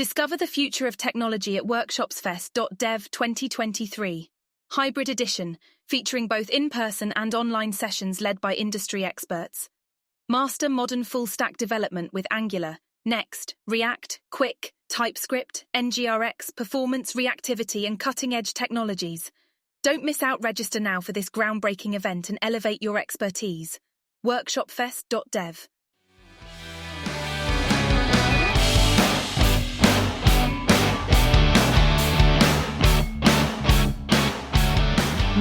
Discover the future of technology at workshopsfest.dev 2023. Hybrid edition, featuring both in-person and online sessions led by industry experts. Master modern full-stack development with Angular, Next, React, Quick, TypeScript, NGRX, performance, reactivity, and cutting-edge technologies. Don't miss out. Register now for this groundbreaking event and elevate your expertise. Workshopfest.dev.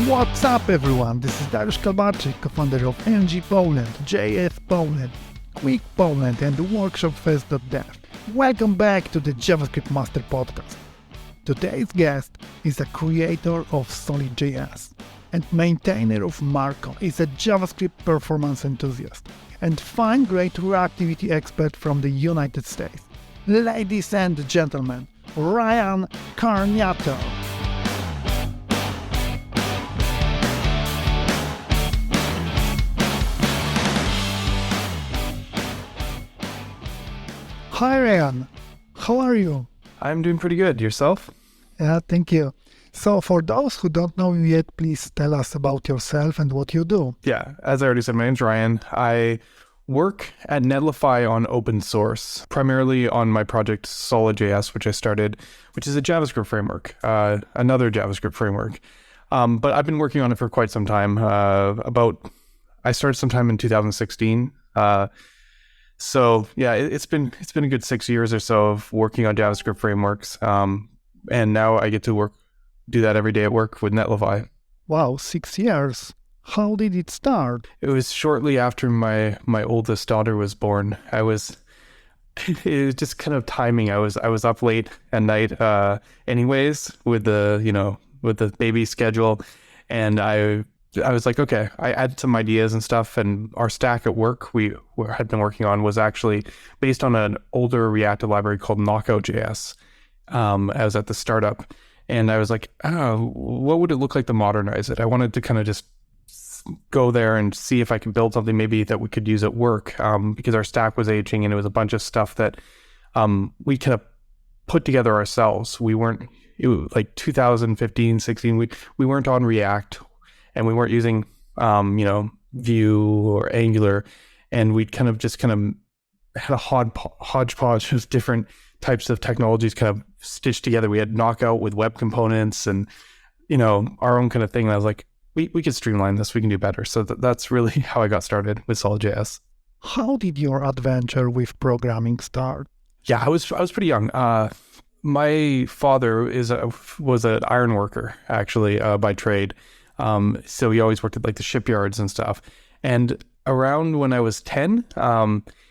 What's up everyone, this is Dariusz Kalbarczyk, co-founder of NG Poland, JS Poland, Quick Poland and WorkshopFest.dev. Welcome back to the JavaScript Master Podcast. Today's guest is a creator of SolidJS and maintainer of Marco, is a JavaScript performance enthusiast and fine-grained reactivity expert from the United States. Ladies and gentlemen, Ryan Carniato. Hi Ryan, how are you? I'm doing pretty good. Yourself? Yeah, thank you. So for those who don't know you yet, please tell us about yourself and what you do. Yeah, as I already said, my name's Ryan. I work at Netlify on open source, primarily on my project SolidJS, which I started, which is a JavaScript framework, another JavaScript framework. But I've been working on it for quite some time. I started sometime in 2016. So yeah, it's been a good 6 years or so of working on JavaScript frameworks, and now I get to do that every day at work with Netlify. Wow, 6 years. How did it start? It was shortly after my oldest daughter was born. It was just kind of timing. I was up late at night, anyways, with the baby schedule, and I was like, okay, I added some ideas and stuff, and our stack at work we had been working on was actually based on an older reactive library called Knockout.js. I was at the startup, and I was like, what would it look like to modernize it? I wanted to kind of just go there and see if I could build something maybe that we could use at work, because our stack was aging, and it was a bunch of stuff that we kind of put together ourselves. It was like 2015, 16, we weren't on React, and we weren't using, Vue or Angular, and we kind of had a hodgepodge of different types of technologies kind of stitched together. We had Knockout with web components and, our own kind of thing. And I was like, we could streamline this. We can do better. So that's really how I got started with SolidJS. How did your adventure with programming start? Yeah, I was pretty young. My father was an iron worker, actually, by trade. So he always worked at like the shipyards and stuff. And around when I was 10,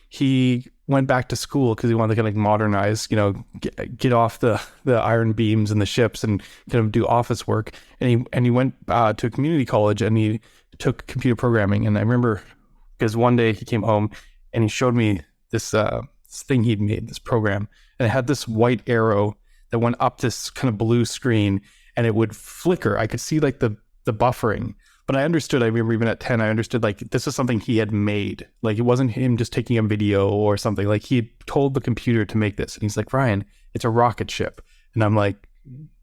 he went back to school because he wanted to kind of modernize, get off the iron beams and the ships and kind of do office work. And he went to a community college and he took computer programming. And I remember because one day he came home and he showed me this thing he'd made, this program, and it had this white arrow that went up this kind of blue screen, and it would flicker. I could see like the buffering, but I remember even at 10, I understood like this is something he had made. Like it wasn't him just taking a video or something. Like he had told the computer to make this, and he's like, Ryan, it's a rocket ship. And I'm like,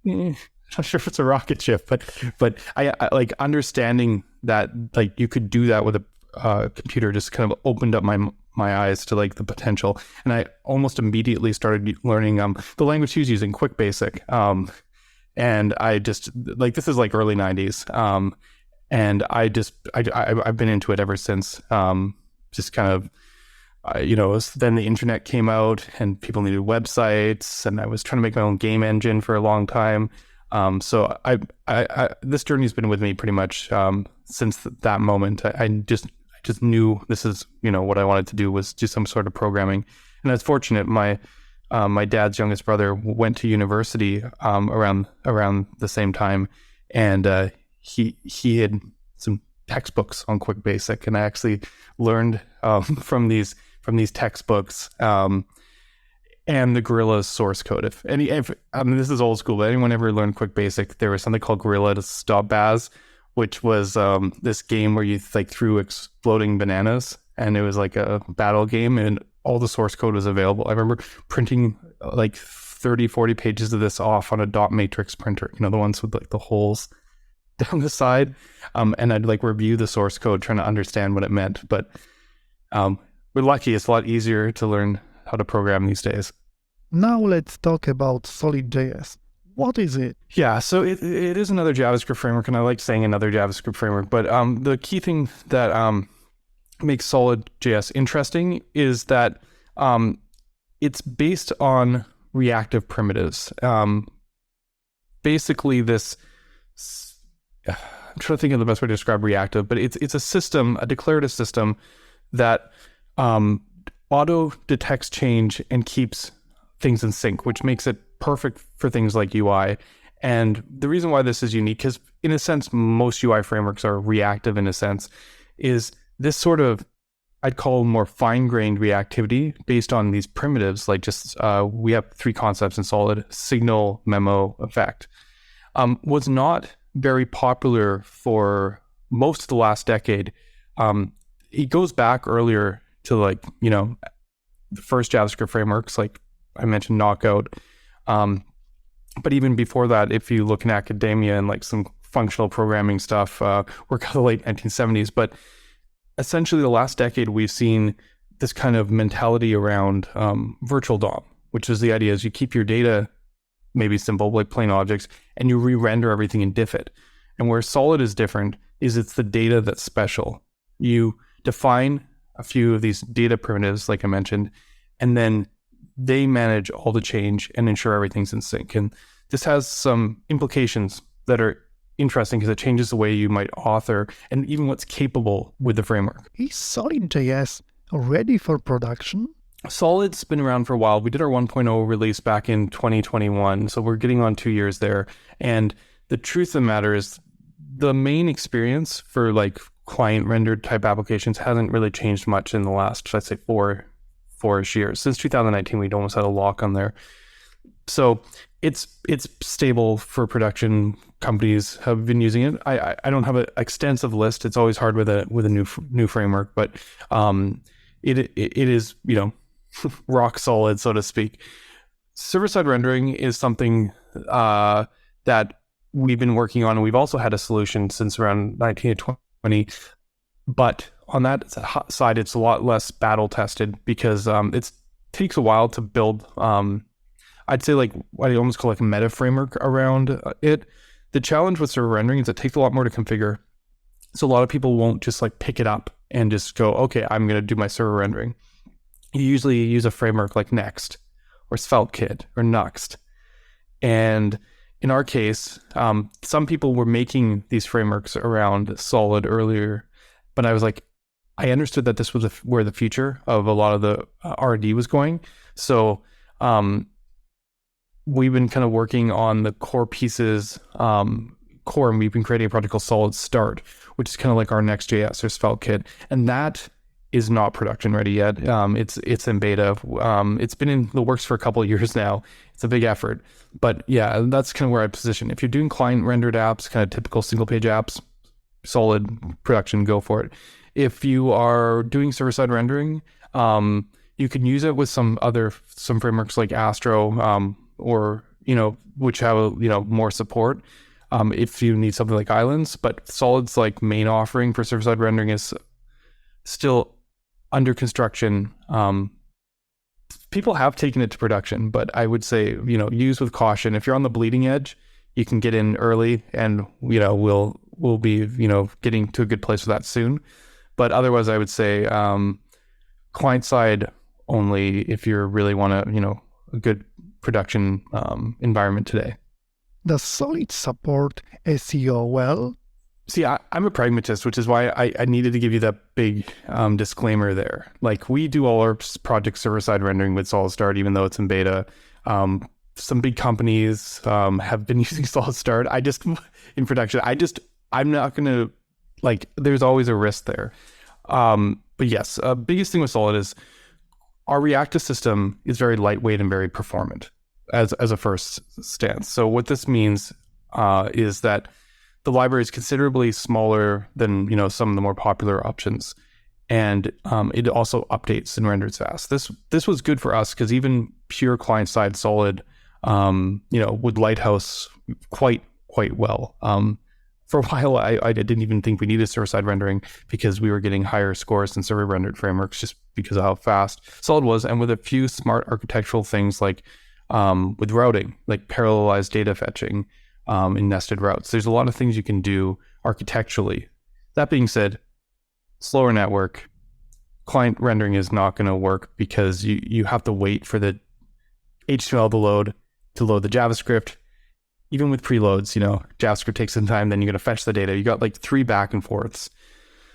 not sure if it's a rocket ship, but I like understanding that like you could do that with a computer just kind of opened up my eyes to like the potential. And I almost immediately started learning the language he was using, Quick Basic. And I just like, this is like early 90s. And I've been into it ever since. Just kind of, then the internet came out and people needed websites, and I was trying to make my own game engine for a long time. So this journey has been with me pretty much, since that moment. I just knew this is, what I wanted to do was do some sort of programming. And I was fortunate. My dad's youngest brother went to university around the same time, and he had some textbooks on Quick Basic, and I actually learned from these textbooks and the Gorilla's source code. If this is old school, but anyone ever learned Quick Basic, there was something called Gorilla to Stop Baz, which was this game where you like threw exploding bananas, and it was like a battle game, and all the source code was available. I remember printing like 30, 40 pages of this off on a dot matrix printer, the ones with like the holes down the side. And I'd like review the source code trying to understand what it meant. But we're lucky. It's a lot easier to learn how to program these days. Now let's talk about SolidJS. What is it? Yeah, so it is another JavaScript framework, and I like saying another JavaScript framework. But the key thing that makes SolidJS interesting is that it's based on reactive primitives. Basically, this I'm trying to think of the best way to describe reactive, but it's a system, a declarative system that auto detects change and keeps things in sync, which makes it perfect for things like UI. And the reason why this is unique, because in a sense, most UI frameworks are reactive in a sense, is this sort of, I'd call more fine-grained reactivity based on these primitives, like just, we have 3 concepts in Solid: signal, memo, effect. Was not very popular for most of the last decade. It goes back earlier to like, the first JavaScript frameworks, like I mentioned Knockout. But even before that, if you look in academia and like some functional programming stuff, we're kind of the late 1970s. But essentially the last decade, we've seen this kind of mentality around virtual DOM, which is the idea is you keep your data maybe simple, like plain objects, and you re-render everything in diffit. And where Solid is different is it's the data that's special. You define a few of these data primitives, like I mentioned, and then they manage all the change and ensure everything's in sync. And this has some implications that are interesting because it changes the way you might author and even what's capable with the framework. Is SolidJS ready for production? Solid's been around for a while. We did our 1.0 release back in 2021, so we're getting on 2 years there. And the truth of the matter is the main experience for like client rendered type applications hasn't really changed much in the last, I'd say, four-ish years. Since 2019, we'd almost had a lock on there. So it's stable for production. Companies have been using it. I don't have an extensive list. It's always hard with a new framework, but it is, rock solid, so to speak. Server-side rendering is something that we've been working on, and we've also had a solution since around 19 to 20. But on that side, it's a lot less battle tested because it takes a while to build. I'd say like what I almost call like a meta framework around it. The challenge with server rendering is it takes a lot more to configure. So a lot of people won't just like pick it up and just go, okay, I'm going to do my server rendering. You usually use a framework like Next or SvelteKit or Nuxt. And in our case, some people were making these frameworks around Solid earlier, but I was like, I understood that this was where the future of a lot of the R&D was going. So we've been kind of working on the core pieces, and we've been creating a project called Solid Start, which is kind of like our Next.js or SvelteKit. And that is not production ready yet. It's in beta. It's been in the works for a couple of years now. It's a big effort. But yeah, that's kind of where I position. If you're doing client rendered apps, kind of typical single page apps, Solid production, go for it. If you are doing server-side rendering, you can use it with some frameworks like Astro, or which have more support. If you need something like Islands, but Solid's like main offering for server-side rendering is still under construction. People have taken it to production, but I would say use with caution. If you're on the bleeding edge, you can get in early, and we'll be getting to a good place with that soon. But otherwise, I would say client side only if you really want a good production environment today. Does Solid support SEO well? See, I'm a pragmatist, which is why I needed to give you that big disclaimer there. Like, we do all our project server-side rendering with Solid Start, even though it's in beta. Some big companies have been using Solid Start. In production, I'm not going to, there's always a risk there. But yes, biggest thing with Solid is our reactive system is very lightweight and very performant as a first stance. So what this means is that the library is considerably smaller than some of the more popular options, and it also updates and renders fast. This was good for us because even pure client-side Solid with Lighthouse quite well. For a while, I didn't even think we needed server-side rendering because we were getting higher scores than server-rendered frameworks just because of how fast Solid was, and with a few smart architectural things like with routing, like parallelized data fetching in nested routes. There's a lot of things you can do architecturally. That being said, slower network, client rendering is not going to work because you have to wait for the HTML to load the JavaScript. Even with preloads, JavaScript takes some time, then you're going to fetch the data. You got like 3 back and forths.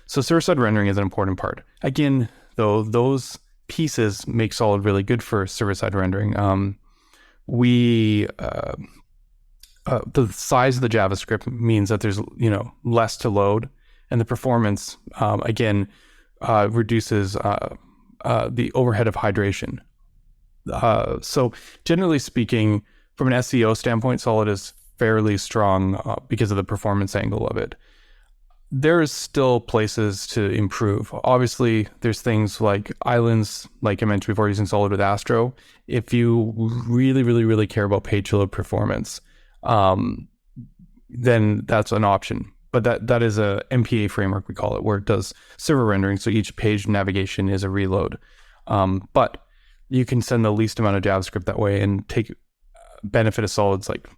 So server-side rendering is an important part. Again, though, those pieces make Solid really good for server-side rendering. The size of the JavaScript means that there's, less to load, and the performance, reduces the overhead of hydration. So generally speaking, from an SEO standpoint, Solid is fairly strong because of the performance angle of it. There is still places to improve. Obviously, there's things like islands, like I mentioned before, using Solid with Astro. If you really, really, really care about page load performance, then that's an option. But that is a MPA framework, we call it, where it does server rendering, so each page navigation is a reload. But you can send the least amount of JavaScript that way and take benefit of Solid's like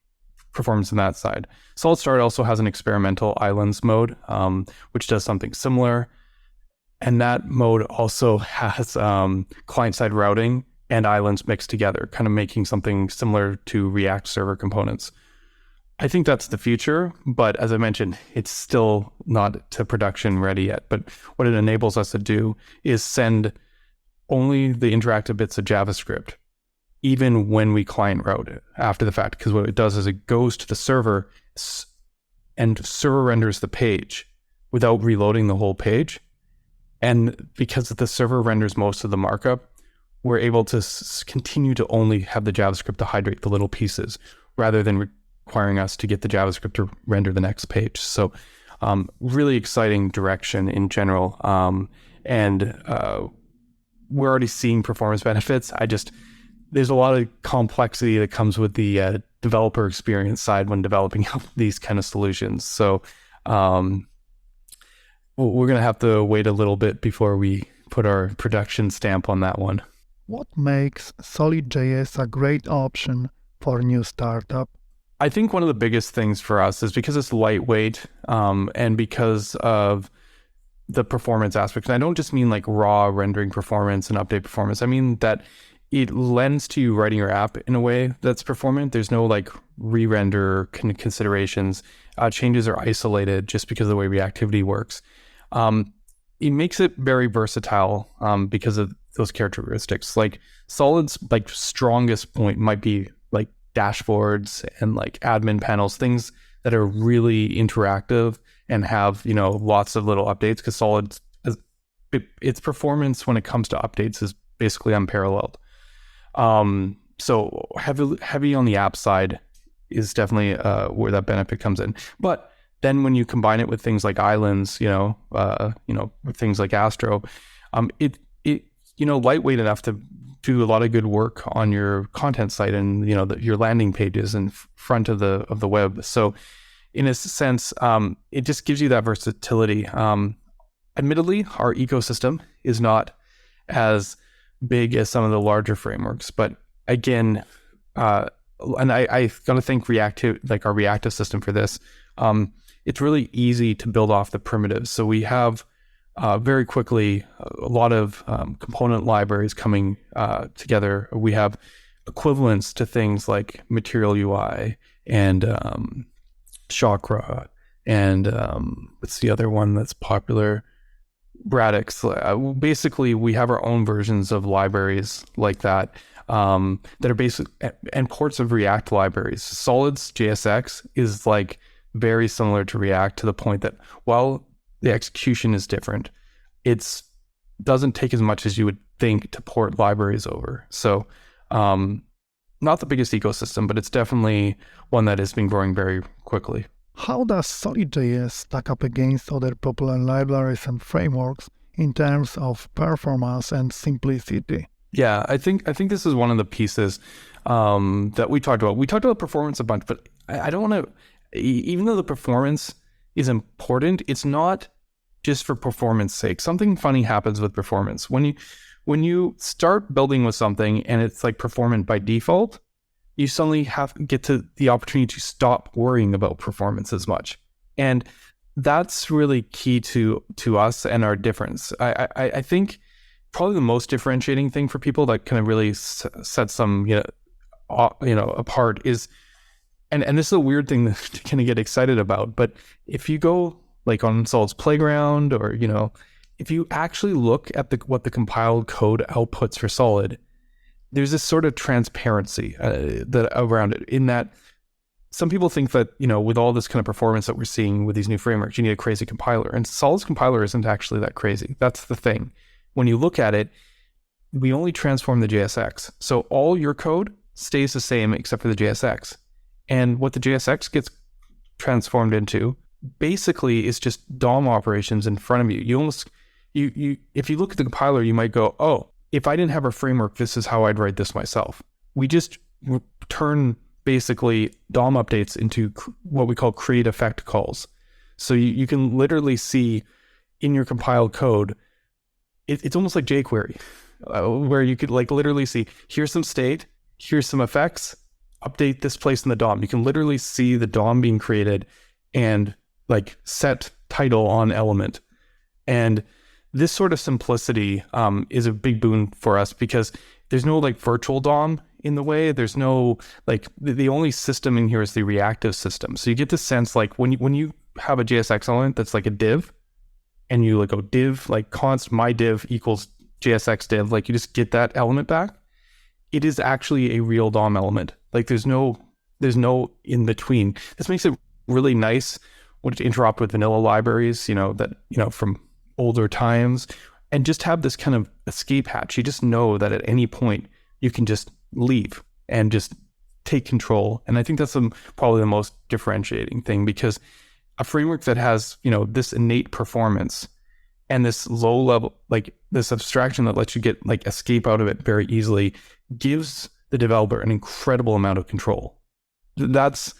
performance on that side. Solid Start also has an experimental islands mode, which does something similar. And that mode also has client-side routing and islands mixed together, kind of making something similar to React server components. I think that's the future, but as I mentioned, it's still not to production ready yet. But what it enables us to do is send only the interactive bits of JavaScript, even when we client route it after the fact, because what it does is it goes to the server and server renders the page without reloading the whole page. And because the server renders most of the markup, we're able to continue to only have the JavaScript to hydrate the little pieces rather than requiring us to get the JavaScript to render the next page. So really exciting direction in general. We're already seeing performance benefits. There's a lot of complexity that comes with the developer experience side when developing these kind of solutions. So we're going to have to wait a little bit before we put our production stamp on that one. What makes SolidJS a great option for a new startup? I think one of the biggest things for us is because it's lightweight and because of the performance aspect. And I don't just mean like raw rendering performance and update performance. I mean that it lends to you writing your app in a way that's performant. There's no like re-render considerations. Changes are isolated just because of the way reactivity works. It makes it very versatile because of those characteristics. Like Solid's like strongest point might be like dashboards and like admin panels, things that are really interactive and have, lots of little updates, because Solid, its performance when it comes to updates is basically unparalleled. So heavy on the app side is definitely where that benefit comes in. But then when you combine it with things like islands, with things like Astro, it lightweight enough to do a lot of good work on your content site and your landing pages in front of the web. So in a sense, it just gives you that versatility. Admittedly, our ecosystem is not as big as some of the larger frameworks, but again, and I got to thank our reactive system for this. It's really easy to build off the primitives. So we have very quickly a lot of component libraries coming together. We have equivalents to things like Material UI and Chakra and what's the other one that's popular? Radix. Basically, we have our own versions of libraries like that that are basic and ports of React libraries. Solid's JSX is like very similar to React to the point that while the execution is different, it doesn't take as much as you would think to port libraries over. So not the biggest ecosystem, but it's definitely one that has been growing very quickly. How does SolidJS stack up against other popular libraries and frameworks in terms of performance and simplicity? Yeah, I think this is one of the pieces that we talked about. We talked about performance a bunch, but I don't want to, even though the performance is important, it's not just for performance sake. Something funny happens with performance. When you start building with something and it's like performant by default, you suddenly get to the opportunity to stop worrying about performance as much. And that's really key to us and our difference. I think probably the most differentiating thing for people that kind of really sets them apart is, and this is a weird thing to kind of get excited about, but if you go like on Solid's Playground, or if you actually look at what the compiled code outputs for Solid, there's this sort of transparency that around it, in that some people think that, with all this kind of performance that we're seeing with these new frameworks, you need a crazy compiler. And Solid's compiler isn't actually that crazy. That's the thing. When you look at it, we only transform the JSX. So all your code stays the same except for the JSX. And what the JSX gets transformed into basically is just DOM operations in front of you. You if you look at the compiler, you might go, oh, if I didn't have a framework, this is how I'd write this myself. We just turn basically DOM updates into what we call create effect calls. So you can literally see in your compiled code, it's almost like jQuery, where you could like literally see, here's some state, here's some effects, update this place in the DOM. You can literally see the DOM being created and like set title on element. And this sort of simplicity is a big boon for us, because there's no like virtual DOM in the way. There's no like the only system in here is the reactive system. So you get the sense like when you have a JSX element that's like a div, and you like go div like const my div equals JSX div, like you just get that element back. It is actually a real DOM element. Like there's no in between. This makes it really nice when to interop with vanilla libraries, from older times, and just have this kind of escape hatch. You just know that at any point you can just leave and just take control. And I think that's probably the most differentiating thing, because a framework that has, this innate performance and this low level, like this abstraction that lets you get like escape out of it very easily, gives the developer an incredible amount of control. That's,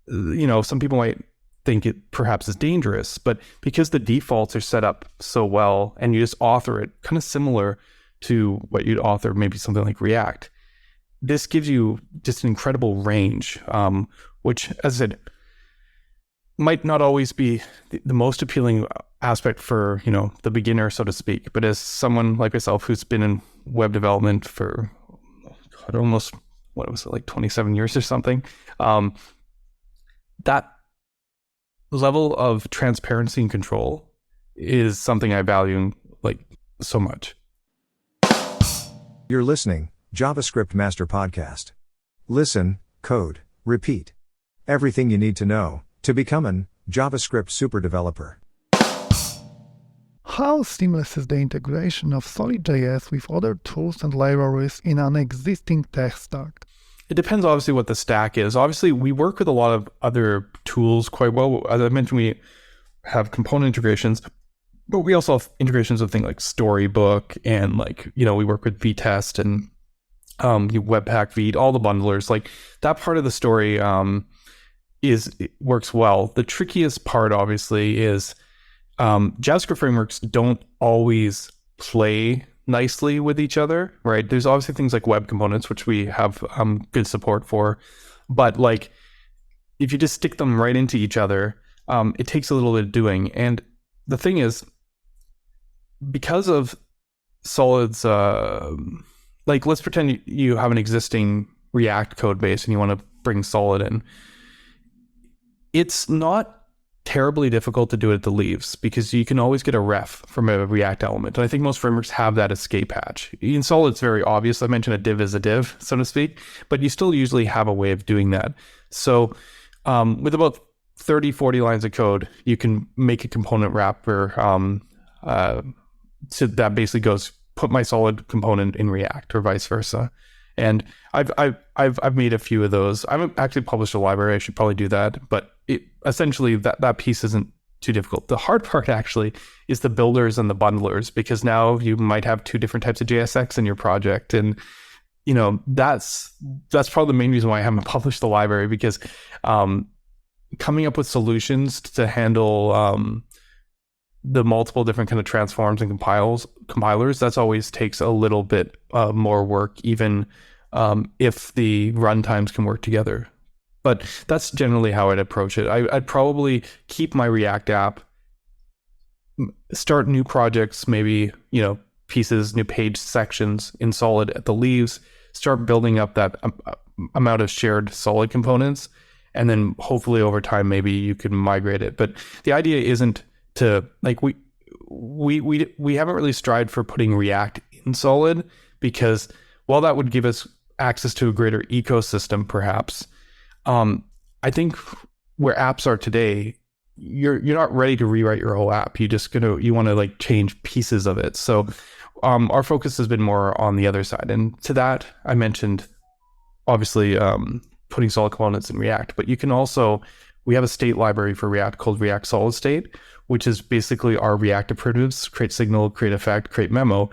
some people might think it perhaps is dangerous, but because the defaults are set up so well and you just author it kind of similar to what you'd author maybe something like React, this gives you just an incredible range, which, as I said, might not always be the most appealing aspect for, the beginner, so to speak. But as someone like myself who's been in web development for almost, 27 years or something, that level of transparency and control is something I value like so much. You're listening, JavaScript Master Podcast. Listen, code, repeat. Everything you need to know to become an JavaScript super developer. How seamless is the integration of SolidJS with other tools and libraries in an existing tech stack? It depends obviously what the stack is. Obviously, we work with a lot of other tools quite well. As I mentioned, we have component integrations, but we also have integrations with things like Storybook, and we work with VTest and Webpack V, all the bundlers. Like that part of the story it works well. The trickiest part obviously is JavaScript frameworks don't always play nicely with each other, right? There's obviously things like web components, which we have good support for, but like if you just stick them right into each other, it takes a little bit of doing. And the thing is, because of Solid's, let's pretend you have an existing React code base and you want to bring Solid in. It's not terribly difficult to do it at the leaves, because you can always get a ref from a React element. And I think most frameworks have that escape hatch. In Solid, it's very obvious. I mentioned a div is a div, so to speak, but you still usually have a way of doing that. So with about 30, 40 lines of code, you can make a component wrapper. So that basically goes, put my Solid component in React or vice versa. And I've made a few of those. I haven't actually published a library. I should probably do that. But essentially that piece isn't too difficult. The hard part actually is the builders and the bundlers, because now you might have two different types of JSX in your project. And, that's probably the main reason why I haven't published the library, because coming up with solutions to handle the multiple different kind of transforms and compilers, that's always takes a little bit more work, even if the runtimes can work together. But that's generally how I'd approach it. I'd probably keep my React app, start new projects, maybe, pieces, new page sections in Solid at the leaves, start building up that amount of shared Solid components, and then hopefully over time, maybe you can migrate it. But the idea isn't to, like, we haven't really strived for putting React in Solid, because while that would give us access to a greater ecosystem, perhaps, I think where apps are today, you're not ready to rewrite your whole app. You want to like change pieces of it. So our focus has been more on the other side. And to that, I mentioned obviously putting Solid components in React, but you can also, we have a state library for React called React Solid State, which is basically our reactive primitives: create signal, create effect, create memo,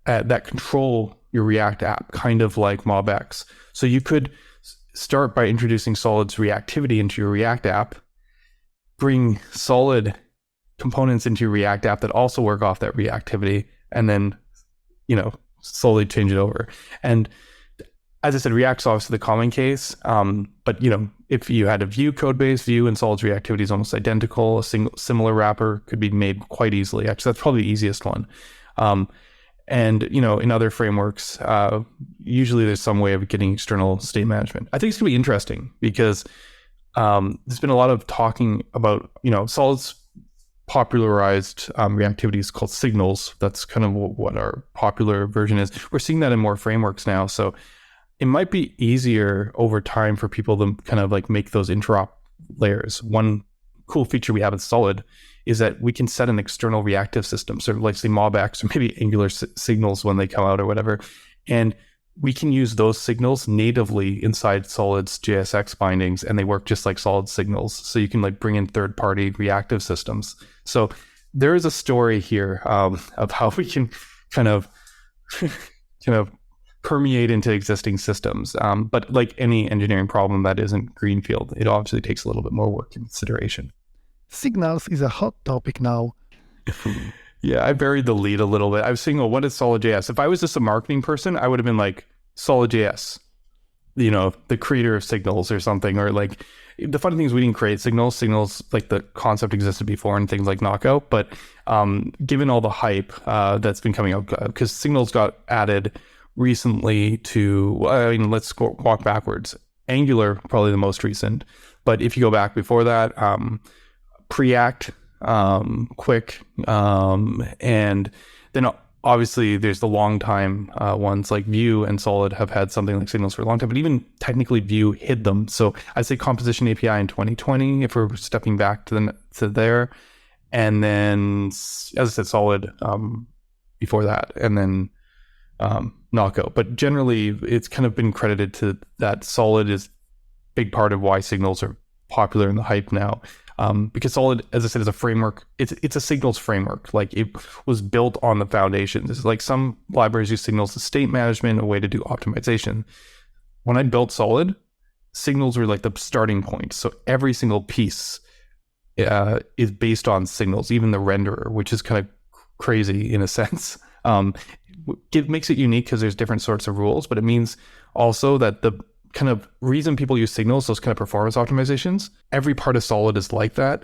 that control your React app, kind of like MobX. So you could start by introducing Solid's reactivity into your React app, bring Solid components into your React app that also work off that reactivity, and then, slowly change it over. And as I said, React's obviously the common case, but if you had a Vue code base, Vue and Solid's reactivity is almost identical. A similar wrapper could be made quite easily. Actually, that's probably the easiest one. And, in other frameworks, usually there's some way of getting external state management. I think it's going to be interesting because there's been a lot of talking about, Solid's popularized reactivity is called signals. That's kind of what our popular version is. We're seeing that in more frameworks now. So it might be easier over time for people to kind of like make those interop layers. One cool feature we have in Solid is that we can set an external reactive system, sort of like say MobX or maybe Angular signals when they come out or whatever. And we can use those signals natively inside Solid's JSX bindings, and they work just like Solid signals. So you can like bring in third-party reactive systems. So there is a story here of how we can kind of permeate into existing systems. But like any engineering problem that isn't greenfield, it obviously takes a little bit more work and consideration. Signals is a hot topic now. Yeah, I buried the lead a little bit. I was saying, what is SolidJS? If I was just a marketing person, I would have been like, SolidJS, the creator of signals or something. Or like, the funny thing is we didn't create signals. Signals, like the concept existed before in things like Knockout. But given all the hype that's been coming out, because signals got added recently to, let's walk backwards. Angular, probably the most recent. But if you go back before that, Preact, Quick, and then obviously there's the long time ones like Vue and Solid have had something like signals for a long time, but even technically Vue hid them. So I'd say Composition API in 2020, if we're stepping back to there, and then as I said, Solid before that, and then Knockout. But generally, it's kind of been credited to that. Solid is a big part of why signals are popular in the hype now. Because Solid, as I said, is a framework. It's a signals framework. Like, it was built on the foundations. It's like some libraries use signals as state management, a way to do optimization. When I built Solid, signals were like the starting point. So every single piece is based on signals, even the renderer, which is kind of crazy in a sense. It makes it unique because there's different sorts of rules, but it means also that the kind of reason people use signals, those kind of performance optimizations, every part of Solid is like that.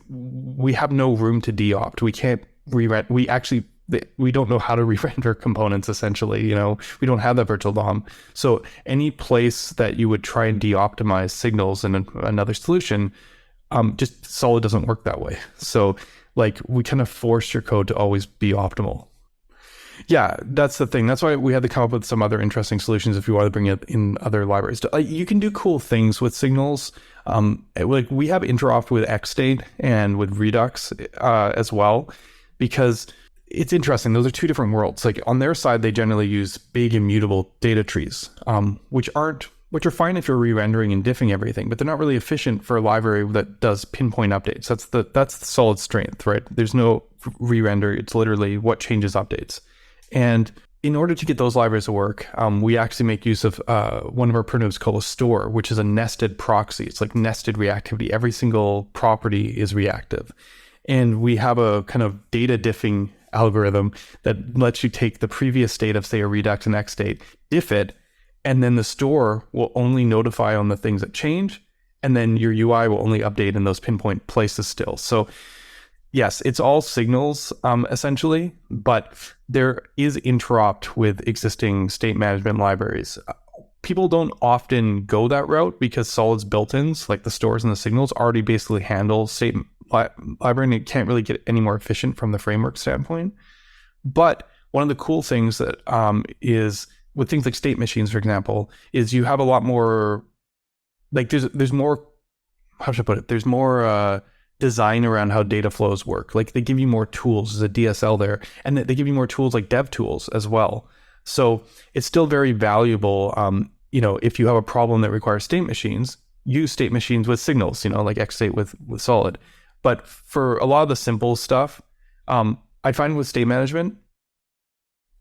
We have no room to de-opt. We can't re-render. We don't know how to re-render components, essentially. We don't have that virtual DOM. So any place that you would try and de-optimize signals in another solution, just Solid doesn't work that way. So like, we kind of force your code to always be optimal. Yeah, that's the thing. That's why we had to come up with some other interesting solutions if you want to bring it in other libraries. You can do cool things with signals. Like, we have interop with XState and with Redux as well, because it's interesting. Those are two different worlds. Like, on their side, they generally use big immutable data trees, which aren't which are fine if you're re-rendering and diffing everything, but they're not really efficient for a library that does pinpoint updates. That's the solid strength, right? There's no re-render. It's literally what changes updates. And in order to get those libraries to work, we actually make use of one of our primitives called a store, which is a nested proxy. It's like nested reactivity. Every single property is reactive. And we have a kind of data diffing algorithm that lets you take the previous state of, say, a Redux and X state, diff it, and then the store will only notify on the things that change, and then your UI will only update in those pinpoint places still. So yes, it's all signals, essentially, but there is interop with existing state management libraries. People don't often go that route because Solid's built-ins, like the stores and the signals, already basically handle state library, and it can't really get any more efficient from the framework standpoint. But one of the cool things that is with things like state machines, for example, is you have a lot more, like there's more, how should I put it? There's more design around how data flows work. Like they give you more tools. There's a DSL there, and they give you more tools like dev tools as well. So it's still very valuable. If you have a problem that requires state machines, use state machines with signals, like Xstate with Solid. But for a lot of the simple stuff, I find with state management,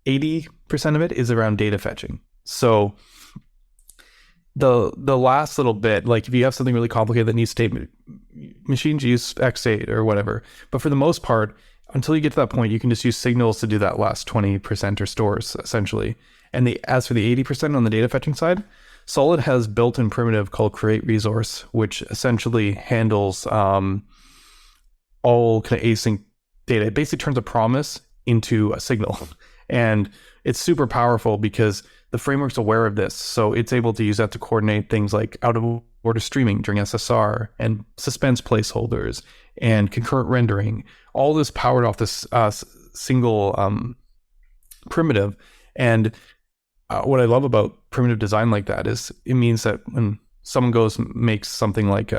80% of it is around data fetching. So the last little bit, like if you have something really complicated that needs state machines, use Xstate or whatever. But for the most part, until you get to that point, you can just use signals to do that last 20% or stores, essentially. And as for the 80% on the data fetching side, Solid has built-in primitive called create resource, which essentially handles all kind of async data. It basically turns a promise into a signal. And it's super powerful because the framework's aware of this. So it's able to use that to coordinate things like out of order streaming during SSR and suspense placeholders and concurrent rendering. All this powered off this single primitive. And what I love about primitive design like that is it means that when someone makes something like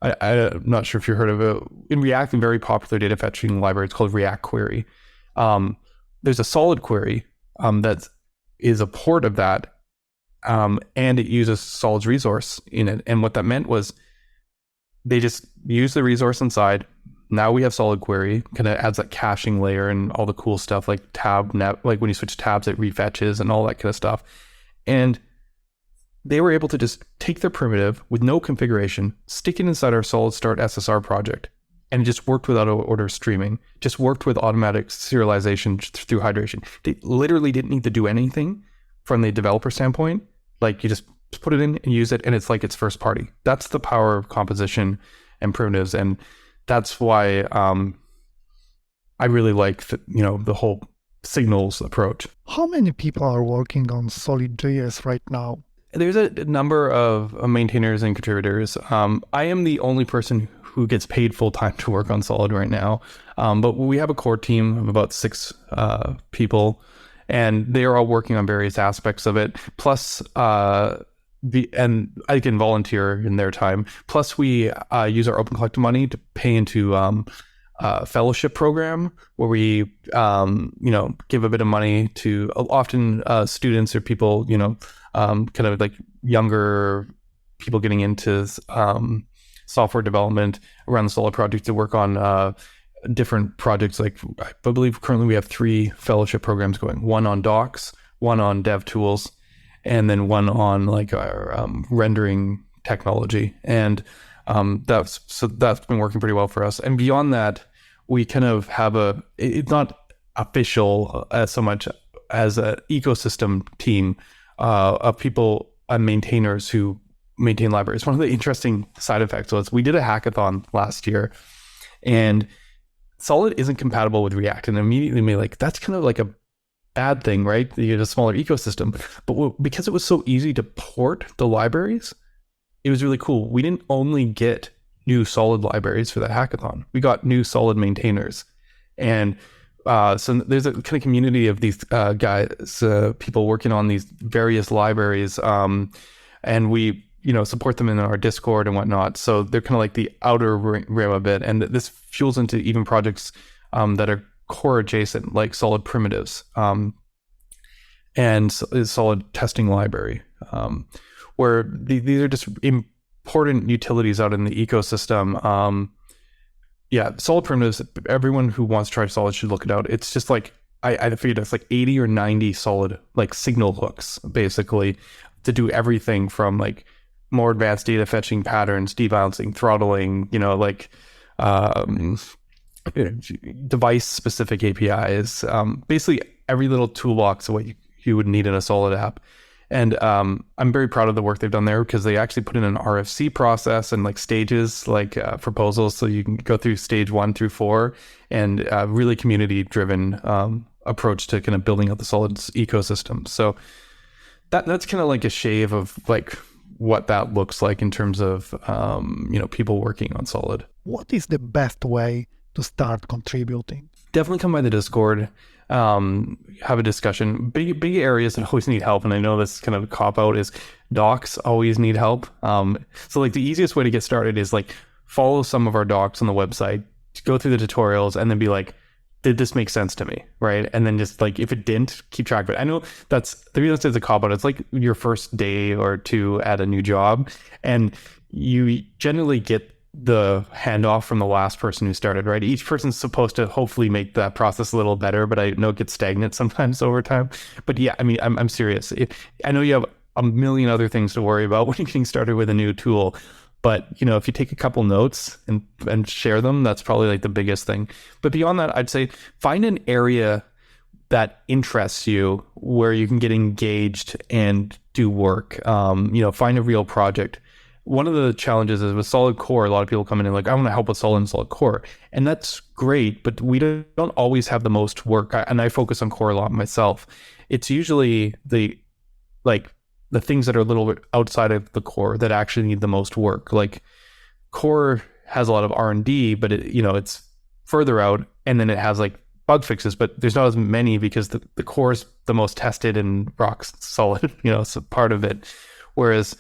I'm not sure if you've heard of it. In React, a very popular data fetching library, it's called React Query. There's a Solid query that is a port of that, and it uses Solid's resource in it. And what that meant was they just use the resource inside. Now we have Solid query, kind of adds that caching layer and all the cool stuff like like when you switch tabs, it refetches and all that kind of stuff. And they were able to just take their primitive with no configuration, stick it inside our Solid Start SSR project, and it just worked without order streaming, just worked with automatic serialization through hydration. They literally didn't need to do anything from the developer standpoint. Like you just put it in and use it, and it's like it's first party. That's the power of composition and primitives, and that's why I really like the whole signals approach. How many people are working on SolidJS right now? There's a number of maintainers and contributors. I am the only person who gets paid full time to work on Solid right now. But we have a core team of about 6 people, and they are all working on various aspects of it. Plus, and I can volunteer in their time. Plus, we use our open collective money to pay into a fellowship program where we, give a bit of money to often students or people, kind of like younger people getting into software development around the Solid project to work on different projects. Like I believe currently we have 3 fellowship programs going, one on docs, one on dev tools, and then one on like our rendering technology. And that's been working pretty well for us. And beyond that, we kind of have it's not official so much as an ecosystem team of people and maintainers who maintain libraries. One of the interesting side effects was we did a hackathon last year, and Solid isn't compatible with React, and immediately me like, that's kind of like a bad thing, right? You get a smaller ecosystem. But because it was so easy to port the libraries, it was really cool. We didn't only get new Solid libraries for the hackathon, we got new Solid maintainers. And so there's a kind of community of these guys, people working on these various libraries, and we support them in our Discord and whatnot. So they're kind of like the outer rim of it. And this fuels into even projects that are core adjacent, like Solid primitives and Solid testing library. where these are just important utilities out in the ecosystem. Solid primitives, everyone who wants to try Solid should look it out. It's just like, I figured it's like 80 or 90 Solid like signal hooks, basically, to do everything from like more advanced data fetching patterns, debalancing, throttling, device specific APIs, basically every little toolbox of what you would need in a Solid app. And I'm very proud of the work they've done there, because they actually put in an RFC process and like stages, like proposals, so you can go through stage 1 through 4, and really community driven approach to kind of building out the Solids ecosystem. So that's kind of like a shave of like what that looks like in terms of people working on Solid. What is the best way to start contributing? Definitely come by the Discord, have a discussion. Big areas that always need help, and I know this kind of cop out, is docs always need help. So like the easiest way to get started is like follow some of our docs on the website, go through the tutorials, and then be like, did this make sense to me, right? And then just like, if it didn't, keep track of it. I know that's the reason it's a cop out. It's like your first day or two at a new job, and you generally get the handoff from the last person who started, right? Each person's supposed to hopefully make that process a little better, but I know it gets stagnant sometimes over time. But yeah, I mean, I'm serious. I know you have a million other things to worry about when you're getting started with a new tool, but if you take a couple notes and share them, that's probably like the biggest thing. But beyond that, I'd say find an area that interests you, where you can get engaged and do work. Find a real project. One of the challenges is with Solid Core, a lot of people come in and like, I want to help with Solid and Solid Core. And that's great, but we don't always have the most work. And I focus on Core a lot myself. It's usually the things that are a little bit outside of the Core that actually need the most work. Like Core has a lot of R&D, but it's further out, and then it has like bug fixes, but there's not as many because the Core is the most tested and rock solid, so part of it. Whereas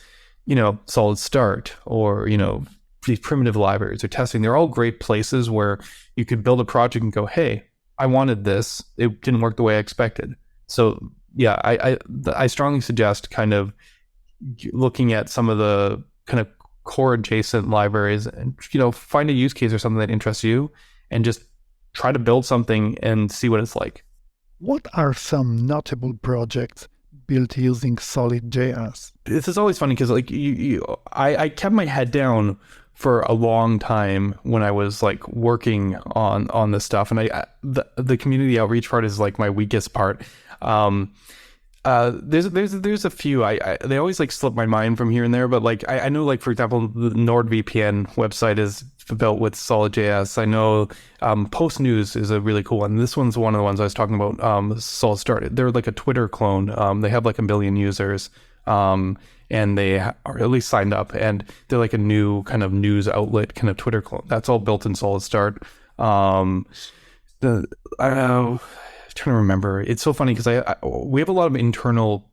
Solid Start or, these primitive libraries or testing, they're all great places where you could build a project and go, hey, I wanted this. It didn't work the way I expected. So yeah, I strongly suggest kind of looking at some of the kind of core adjacent libraries and, find a use case or something that interests you and just try to build something and see what it's like. What are some notable projects built using SolidJS? This is always funny because like I kept my head down for a long time when I was like working on this stuff, and the community outreach part is like my weakest part. There's a few they always like slip my mind from here and there, but like I know, like for example, the NordVPN website is built with SolidJS. I know Post News is a really cool one. This one's one of the ones I was talking about. Solid Start. They're like a Twitter clone. They have like 1 billion users, and they are at least signed up, and they're like a new kind of news outlet, kind of Twitter clone. That's all built in Solid Start. I don't know. Trying to remember. It's so funny because we have a lot of internal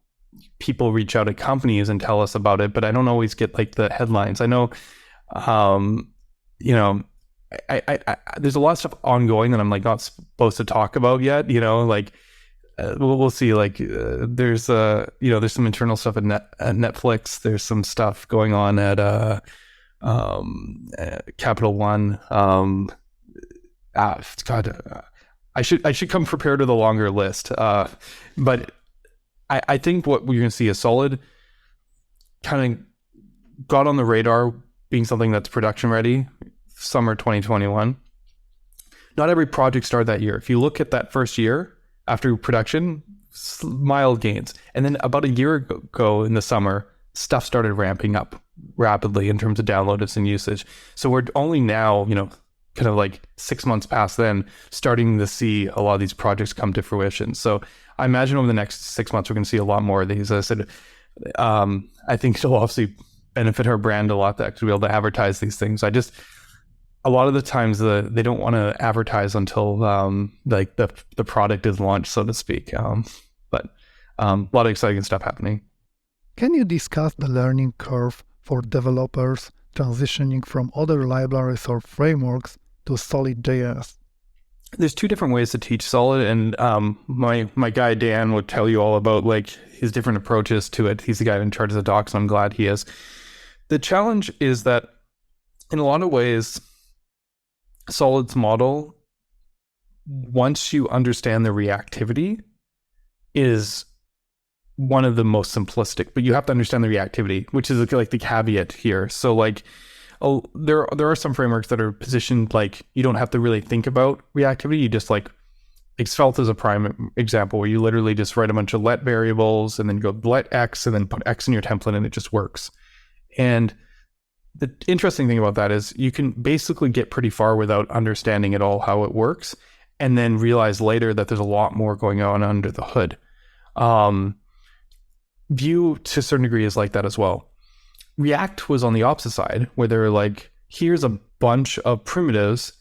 people reach out at companies and tell us about it, but I don't always get like the headlines. I know, there's a lot of stuff ongoing that I'm like not supposed to talk about yet. We'll see. Like there's there's some internal stuff at Netflix. There's some stuff going on at Capital One. I should come prepared with a longer list. But I think what we're going to see is Solid kind of got on the radar being something that's production ready summer 2021. Not every project started that year. If you look at that first year after production, mild gains. And then about a year ago in the summer, stuff started ramping up rapidly in terms of downloads and usage. So we're only now, kind of like 6 months past then, starting to see a lot of these projects come to fruition. So I imagine over the next 6 months, we're going to see a lot more of these. As I said, I think it'll obviously benefit our brand a lot to be able to advertise these things. A lot of the times they don't want to advertise until like the product is launched, so to speak. But a lot of exciting stuff happening. Can you discuss the learning curve for developers transitioning from other libraries or frameworks to SolidJS? there's two different ways to teach Solid, and my guy Dan would tell you all about like his different approaches to it. He's the guy in charge of the docs, and I'm glad he is. The challenge is that in a lot of ways, Solid's model, once you understand the reactivity, is one of the most simplistic, but you have to understand the reactivity, which is like the caveat here. So like, there are some frameworks that are positioned like you don't have to really think about reactivity. You just like, Svelte is a prime example where you literally just write a bunch of let variables and then go let X and then put X in your template and it just works. And the interesting thing about that is you can basically get pretty far without understanding at all how it works, and then realize later that there's a lot more going on under the hood. Vue to a certain degree is like that as well. React was on the opposite side, where they're like, here's a bunch of primitives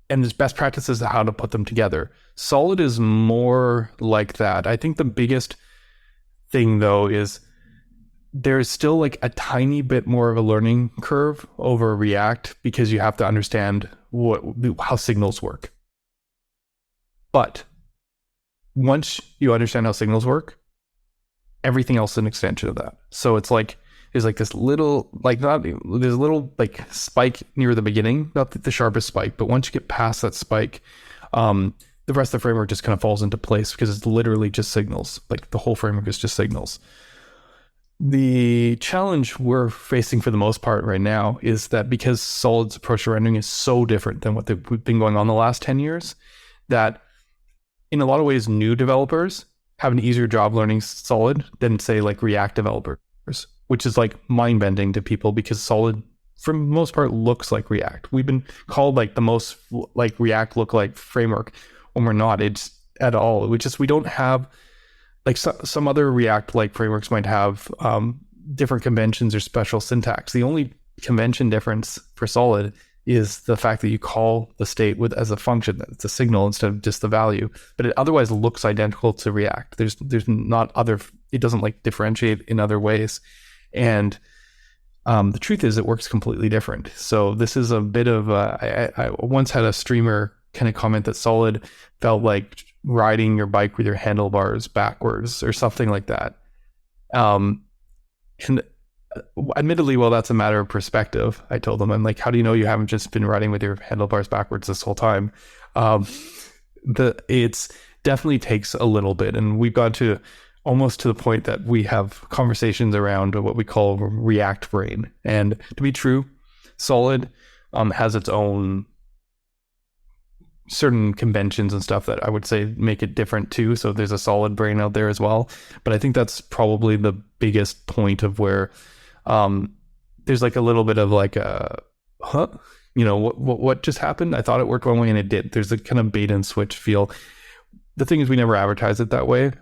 and there's best practices of how to put them together. Solid is more like that. I think the biggest thing though is there's still like a tiny bit more of a learning curve over React because you have to understand how signals work. But once you understand how signals work, everything else is an extension of that. So it's like, there's like this little, there's a little like spike near the beginning, not the sharpest spike, but once you get past that spike, the rest of the framework just kind of falls into place because it's literally just signals. Like the whole framework is just signals. The challenge we're facing for the most part right now is that because Solid's approach to rendering is so different than what they've been going on the last 10 years, that in a lot of ways, new developers have an easier job learning Solid than say like React developers, which is like mind-bending to people because Solid, for the most part, looks like React. We've been called like the most like React look-like framework when we're not. It's at all. We don't have like some other React-like frameworks might have different conventions or special syntax. The only convention difference for Solid is the fact that you call the state as a function, that it's a signal instead of just the value. But it otherwise looks identical to React. There's not other. It doesn't like differentiate in other ways. And the truth is it works completely different. So this is a bit of I once had a streamer kind of comment that Solid felt like riding your bike with your handlebars backwards or something like that. And admittedly, well, that's a matter of perspective. I told them, I'm like, how do you know you haven't just been riding with your handlebars backwards this whole time? It's definitely takes a little bit, and we've got to almost to the point that we have conversations around what we call React brain. And to be true, Solid has its own certain conventions and stuff that I would say make it different too. So there's a Solid brain out there as well. But I think that's probably the biggest point of where there's like a little bit of like a, what just happened? I thought it worked one way and it did. There's a kind of bait and switch feel. The thing is, we never advertise it that way.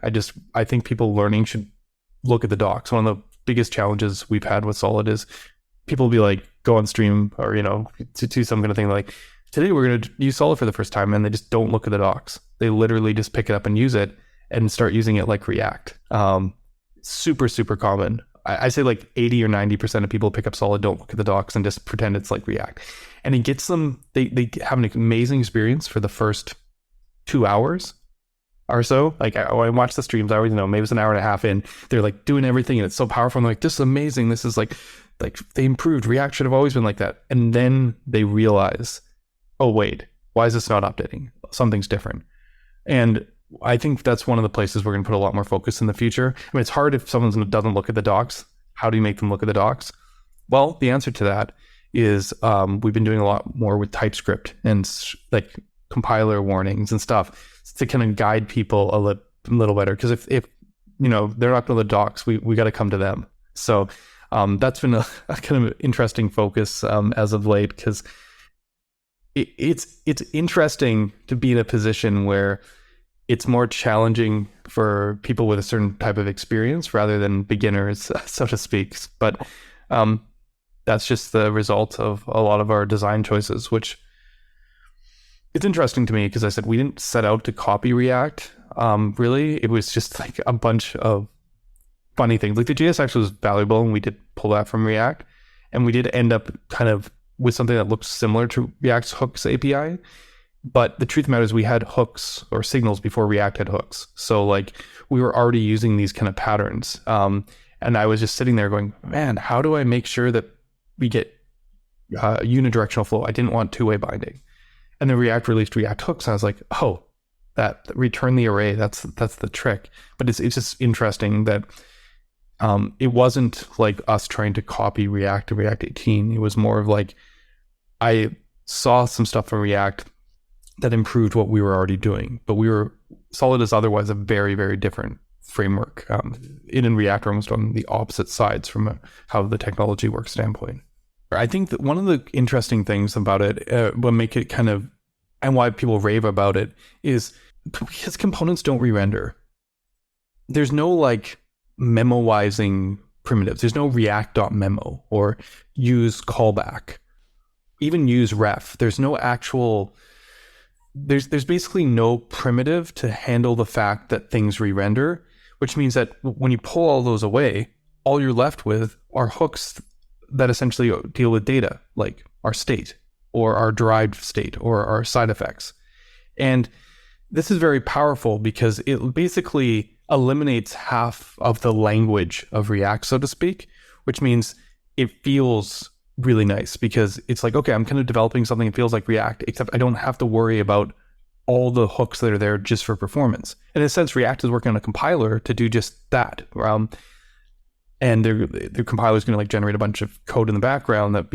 I think people learning should look at the docs. One of the biggest challenges we've had with Solid is people will be like, go on stream or, to do some kind of thing like, today we're going to use Solid for the first time, and they just don't look at the docs. They literally just pick it up and use it and start using it like React. Super, super common. I say like 80 or 90% of people pick up Solid, don't look at the docs and just pretend it's like React. And it gets them, they have an amazing experience for the first 2 hours or so. Like I watch the streams, I always know, maybe it's an hour and a half in, they're like doing everything and it's so powerful. I'm like, this is amazing. This is like they improved. React should have always been like that. And then they realize, oh wait, why is this not updating? Something's different. And I think that's one of the places we're going to put a lot more focus in the future. I mean, it's hard if someone doesn't look at the docs. How do you make them look at the docs? Well, the answer to that is we've been doing a lot more with TypeScript and like compiler warnings and stuff to kind of guide people a little better. Because if they're not going to the docs, we got to come to them. So that's been a kind of interesting focus as of late, because it's interesting to be in a position where it's more challenging for people with a certain type of experience rather than beginners, so to speak. But that's just the result of a lot of our design choices, which it's interesting to me because I said we didn't set out to copy React. Really, it was just like a bunch of funny things. Like the JSX was valuable and we did pull that from React. And we did end up kind of with something that looks similar to React's hooks API. But the truth of the matter is we had hooks or signals before React had hooks. So like we were already using these kind of patterns. And I was just sitting there going, man, how do I make sure that we get unidirectional flow? I didn't want two-way binding. And then React released React hooks. And I was like, oh, that return the array, that's the trick. But it's just interesting that it wasn't like us trying to copy React to React 18. It was more of like, I saw some stuff from React that improved what we were already doing, but Solid is otherwise a very, very different framework. It and React are almost on the opposite sides from how the technology works standpoint. I think that one of the interesting things about it, what make it kind of, and why people rave about it, is because components don't re-render. There's no like memoizing primitives. There's no react.memo or use callback, even use ref. There's no actual, there's basically no primitive to handle the fact that things re-render, which means that when you pull all those away, all you're left with are hooks that essentially deal with data, like our state or our derived state or our side effects. And this is very powerful because it basically eliminates half of the language of React, so to speak, which means it feels really nice because it's like, okay, I'm kind of developing something that feels like React, except I don't have to worry about all the hooks that are there just for performance. In a sense, React is working on a compiler to do just that. And their compiler is going to like generate a bunch of code in the background that,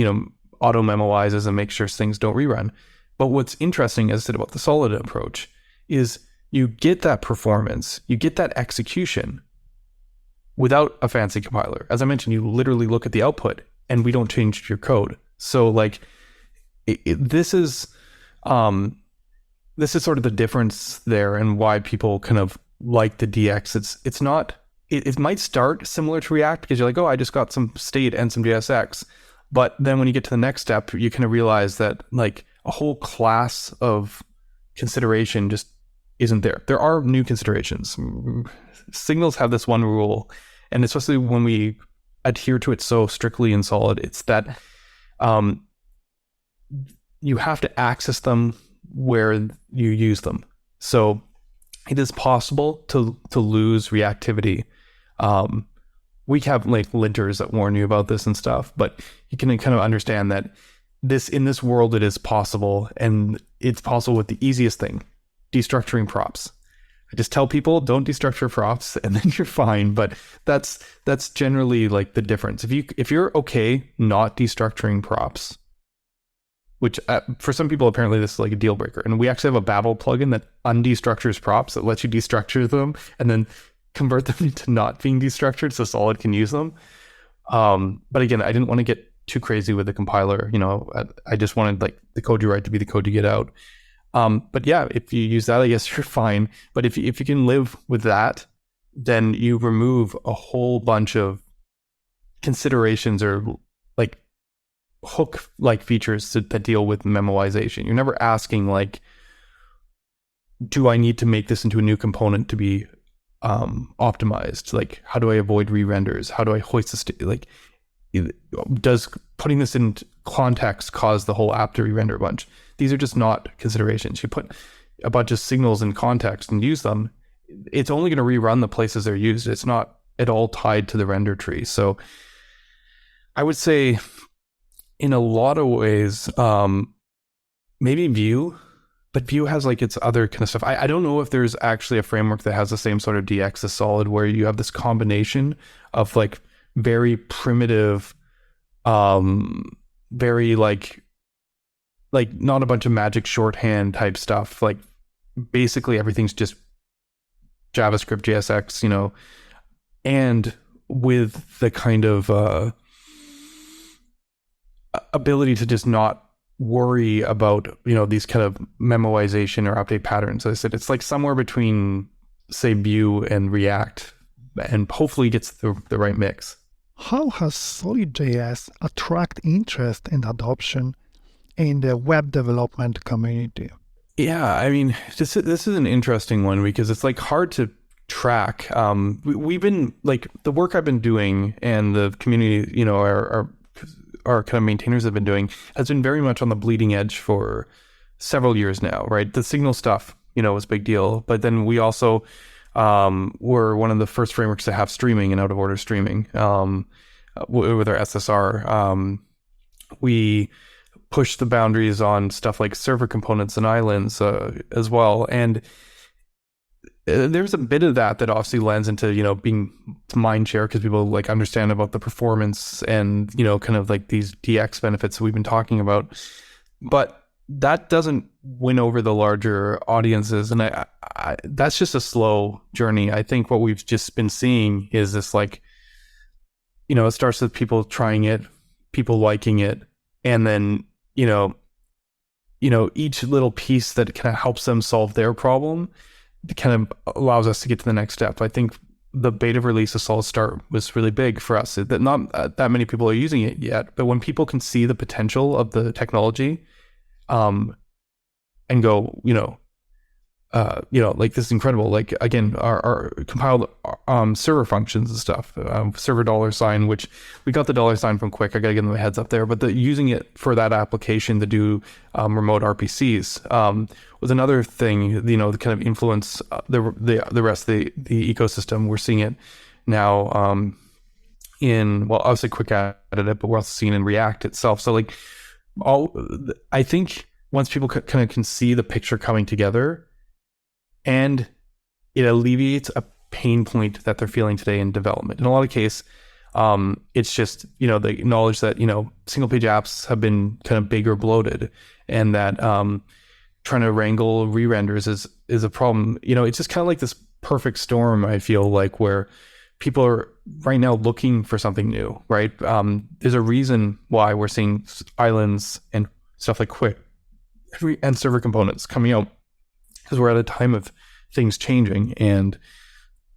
auto memoizes and makes sure things don't rerun. But what's interesting, as I said about the Solid approach, is you get that performance, you get that execution without a fancy compiler. As I mentioned, you literally look at the output and we don't change your code. So like this is sort of the difference there and why people kind of like the DX. It's not, it might start similar to React because you're like, oh, I just got some state and some JSX. But then when you get to the next step, you kind of realize that like a whole class of consideration just isn't there. There are new considerations. Signals have this one rule, and especially when we adhere to it so strictly in Solid, it's that you have to access them where you use them. So it is possible to lose reactivity. We have like linters that warn you about this and stuff, but you can kind of understand that in this world it is possible, and it's possible with the easiest thing, destructuring props. I just tell people don't destructure props and then you're fine, but that's generally like the difference. If you're okay not destructuring props, which for some people apparently this is like a deal breaker, and we actually have a Babel plugin that undestructures props that lets you destructure them and then convert them into not being destructured so Solid can use them. But again, I didn't want to get too crazy with the compiler. I just wanted like the code you write to be the code you get out. But yeah, if you use that, I guess you're fine. But if you can live with that, then you remove a whole bunch of considerations or like hook-like features that deal with memoization. You're never asking like, do I need to make this into a new component to be optimized? Like, how do I avoid re-renders? How do I hoist the state? Like, does putting this in context cause the whole app to re-render a bunch? These are just not considerations. You put a bunch of signals in context and use them, it's only going to rerun the places they're used. It's not at all tied to the render tree. So I would say in a lot of ways, maybe Vue, but Vue has like its other kind of stuff. I don't know if there's actually a framework that has the same sort of DX as Solid, where you have this combination of like very primitive, very like not a bunch of magic shorthand type stuff. Like basically everything's just JavaScript, JSX, and with the kind of ability to just not worry about, these kind of memoization or update patterns. As I said, it's like somewhere between, say, Vue and React, and hopefully gets the right mix. How has SolidJS attract interest and adoption in the web development community? Yeah, I mean, this is an interesting one because it's like hard to track. We've been like the work I've been doing and the community, our kind of maintainers have been doing has been very much on the bleeding edge for several years now, right? The signal stuff, was a big deal. But then we also were one of the first frameworks to have streaming and out-of-order streaming with our SSR. We pushed the boundaries on stuff like server components and islands as well. And there's a bit of that obviously lends into, being mind share because people like understand about the performance and, kind of like these DX benefits that we've been talking about. But that doesn't win over the larger audiences. And I that's just a slow journey. I think what we've just been seeing is this like, it starts with people trying it, people liking it, and then, each little piece that kind of helps them solve their problem kind of allows us to get to the next step. I think the beta release of Solid Start was really big for us. That not that many people are using it yet, but when people can see the potential of the technology, and go, like this is incredible. Like again, our compiled server functions and stuff, server $, which we got the $sign from Quick. I gotta give them a heads up there, but using it for that application to do remote RPCs was another thing. To kind of influence the rest of the ecosystem. We're seeing it now obviously Quick added it, but we're also seeing it in React itself. So like I think once people kind of can see the picture coming together, and it alleviates a pain point that they're feeling today in development. In a lot of cases, it's just, the knowledge that, single page apps have been kind of big or bloated, and that trying to wrangle re-renders is a problem. It's just kind of like this perfect storm, I feel like, where people are right now looking for something new, right? There's a reason why we're seeing islands and stuff like Quick and server components coming out, because we're at a time of things changing, and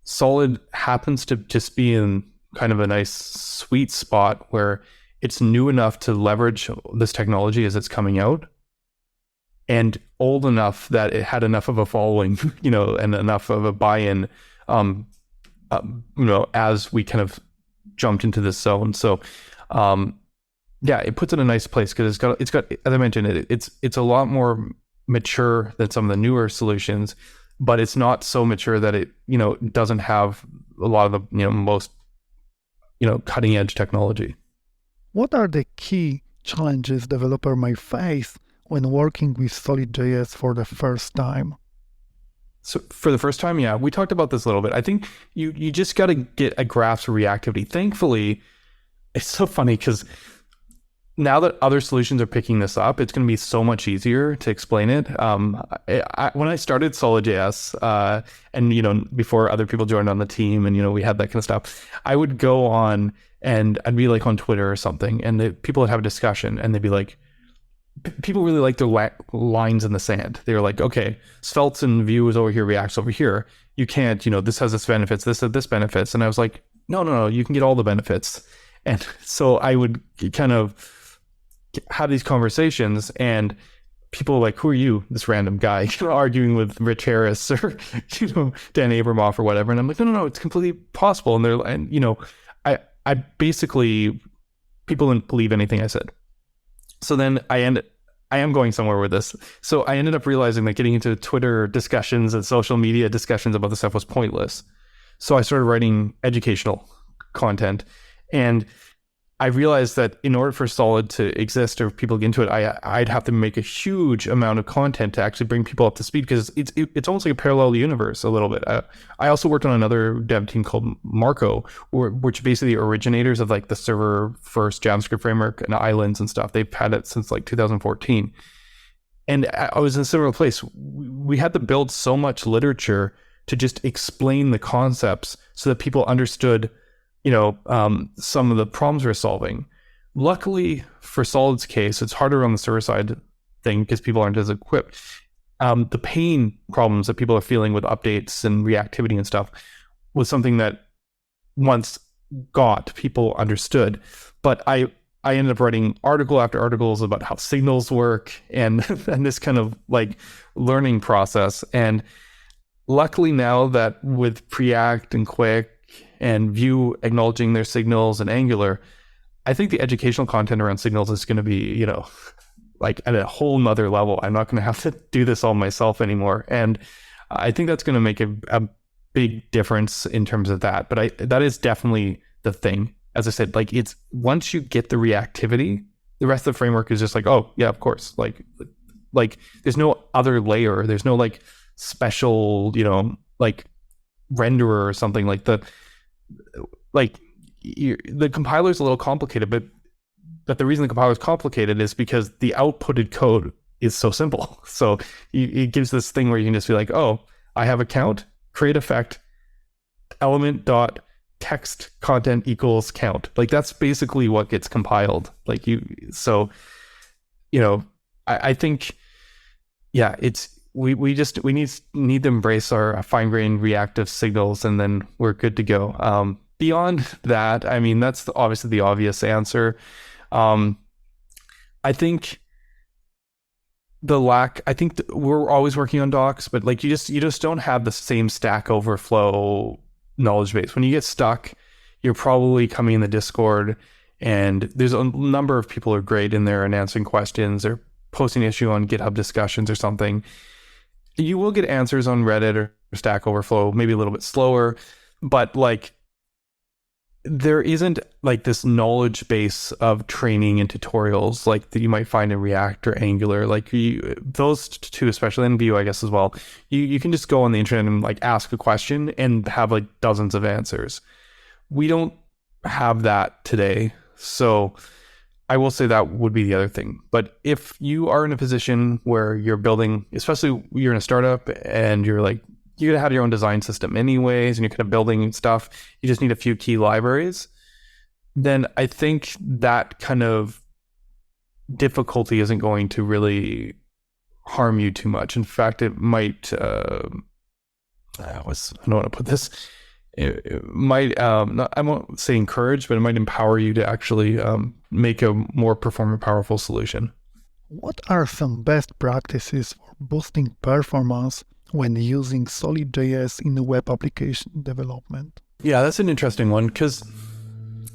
Solid happens to just be in kind of a nice sweet spot where it's new enough to leverage this technology as it's coming out, and old enough that it had enough of a following, and enough of a buy-in, as we kind of jumped into this zone. So, it puts it in a nice place because it's got, as I mentioned, it's a lot more mature than some of the newer solutions, but it's not so mature that it doesn't have a lot of the most cutting edge technology. What are the key challenges developer may face when working with SolidJS for the first time? So for the first time, we talked about this a little bit. I think you just got to get a grasp of reactivity. Thankfully, it's so funny because now that other solutions are picking this up, it's going to be so much easier to explain it. When I started SolidJS, and before other people joined on the team, and we had that kind of stuff, I would go on and I'd be like on Twitter or something, and people would have a discussion, and they'd be like, people really like their lines in the sand. They were like, okay, Svelte and Vue is over here, React's over here. You can't, this has this benefits, this has this benefits, and I was like, no, you can get all the benefits. And so I would kind of have these conversations, and people are like, who are you, this random guy, arguing with Rich Harris or Dan Abramoff or whatever. And I'm like, no, it's completely possible. And I basically, people didn't believe anything I said. So then I am going somewhere with this. So I ended up realizing that getting into Twitter discussions and social media discussions about this stuff was pointless. So I started writing educational content, and I realized that in order for Solid to exist or people get into it, I'd have to make a huge amount of content to actually bring people up to speed, because it's almost like a parallel universe a little bit. I also worked on another dev team called Marco, which basically originators of like the server first JavaScript framework and islands and stuff. They've had it since like 2014. And I was in a similar place. We had to build so much literature to just explain the concepts so that people understood some of the problems we're solving. Luckily for Solid's case, it's harder on the server side thing because people aren't as equipped. The pain problems that people are feeling with updates and reactivity and stuff was something that once people understood. But I ended up writing article after articles about how signals work and this kind of like learning process. And luckily now that with Preact and Quick and Vue acknowledging their signals and Angular, I think the educational content around signals is going to be, like at a whole nother level. I'm not going to have to do this all myself anymore. And I think that's going to make a big difference in terms of that. But that is definitely the thing. As I said, like it's once you get the reactivity, the rest of the framework is just like, oh yeah, of course. Like there's no other layer. There's no like special, like renderer or something like the compiler is a little complicated, but the reason the compiler is complicated is because the outputted code is so simple. So it gives this thing where you can just be like, oh, I have a count, create effect, element dot text content equals count. Like that's basically what gets compiled. I think, yeah, we need to embrace our fine-grained reactive signals, and then we're good to go. Beyond that, I mean, that's obviously the obvious answer. I think we're always working on docs, but like you just don't have the same Stack Overflow knowledge base. When you get stuck, you're probably coming in the Discord, and there's a number of people who are great in there and answering questions or posting an issue on GitHub discussions or something. You will get answers on Reddit or Stack Overflow, maybe a little bit slower, but like there isn't like this knowledge base of training and tutorials like that you might find in React or Angular. Like those two, especially in Vue, I guess as well. You can just go on the internet and like ask a question and have like dozens of answers. We don't have that today, so I will say that would be the other thing. But if you are in a position where you're building, especially you're in a startup and you're like, you have your own design system anyways, and you're kind of building stuff, you just need a few key libraries, then I think that kind of difficulty isn't going to really harm you too much. In fact, it might, I don't want to put this, it might, I won't say encourage, but it might empower you to actually make a more performant, powerful solution. What are some best practices for boosting performance when using SolidJS in the web application development? Yeah, that's an interesting one, because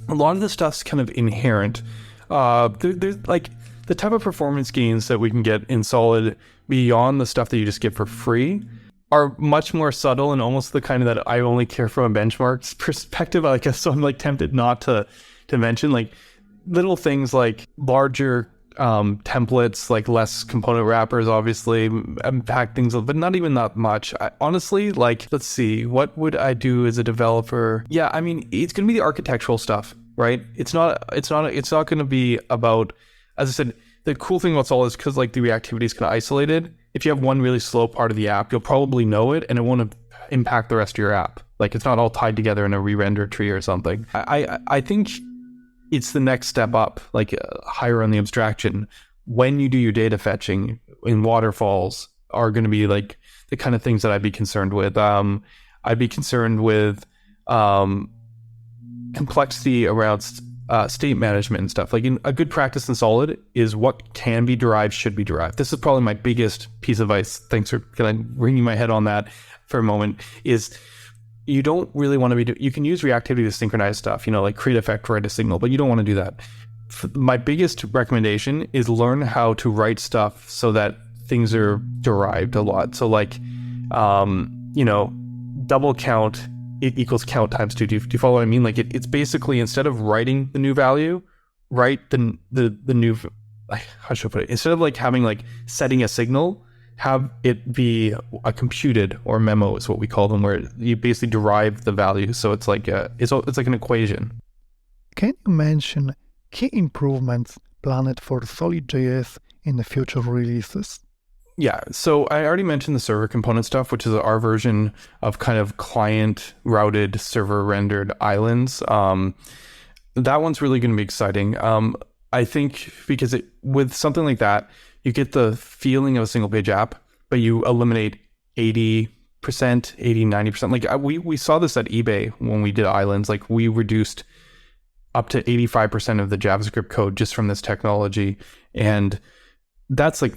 a lot of the stuff's kind of inherent. There's like the type of performance gains that we can get in Solid beyond the stuff that you just get for free are much more subtle and almost the kind of that I only care from a benchmarks perspective. I guess so I'm like tempted not to mention like little things like larger templates, like less component wrappers, obviously impact things, but not even that much. Honestly, like, let's see, what would I do as a developer? Yeah, I mean, it's going to be the architectural stuff, right? It's not going to be about, as I said, the cool thing about Solid is because like the reactivity is kind of isolated. If you have one really slow part of the app, you'll probably know it and it won't impact the rest of your app. Like it's not all tied together in a re-render tree or something. I think it's the next step up, like higher on the abstraction. When you do your data fetching in waterfalls are going to be like the kind of things that I'd be concerned with. I'd be concerned with complexity around state management and stuff. Like a good practice in Solid is what can be derived should be derived. This is probably my biggest piece of advice. Thanks for kind of ringing my head on that for a moment. Is you don't really want to be, you can use reactivity to synchronize stuff, like create effect, write a signal, but you don't want to do that. My biggest recommendation is learn how to write stuff so that things are derived a lot. So like, double count, it equals count times 2. Do you follow what I mean? Like it's basically, instead of writing the new value, write the new, how should I put it? Instead of like having like setting a signal, have it be a computed, or memo is what we call them, where you basically derive the value. So it's like it's like an equation. Can you mention key improvements planned for SolidJS in the future releases? Yeah, so I already mentioned the server component stuff, which is our version of kind of client routed server rendered islands. That one's really going to be exciting. I think because with something like that, you get the feeling of a single page app, but you eliminate 80%, 90%. Like we saw this at eBay when we did islands. Like we reduced up to 85% of the JavaScript code just from this technology. And that's like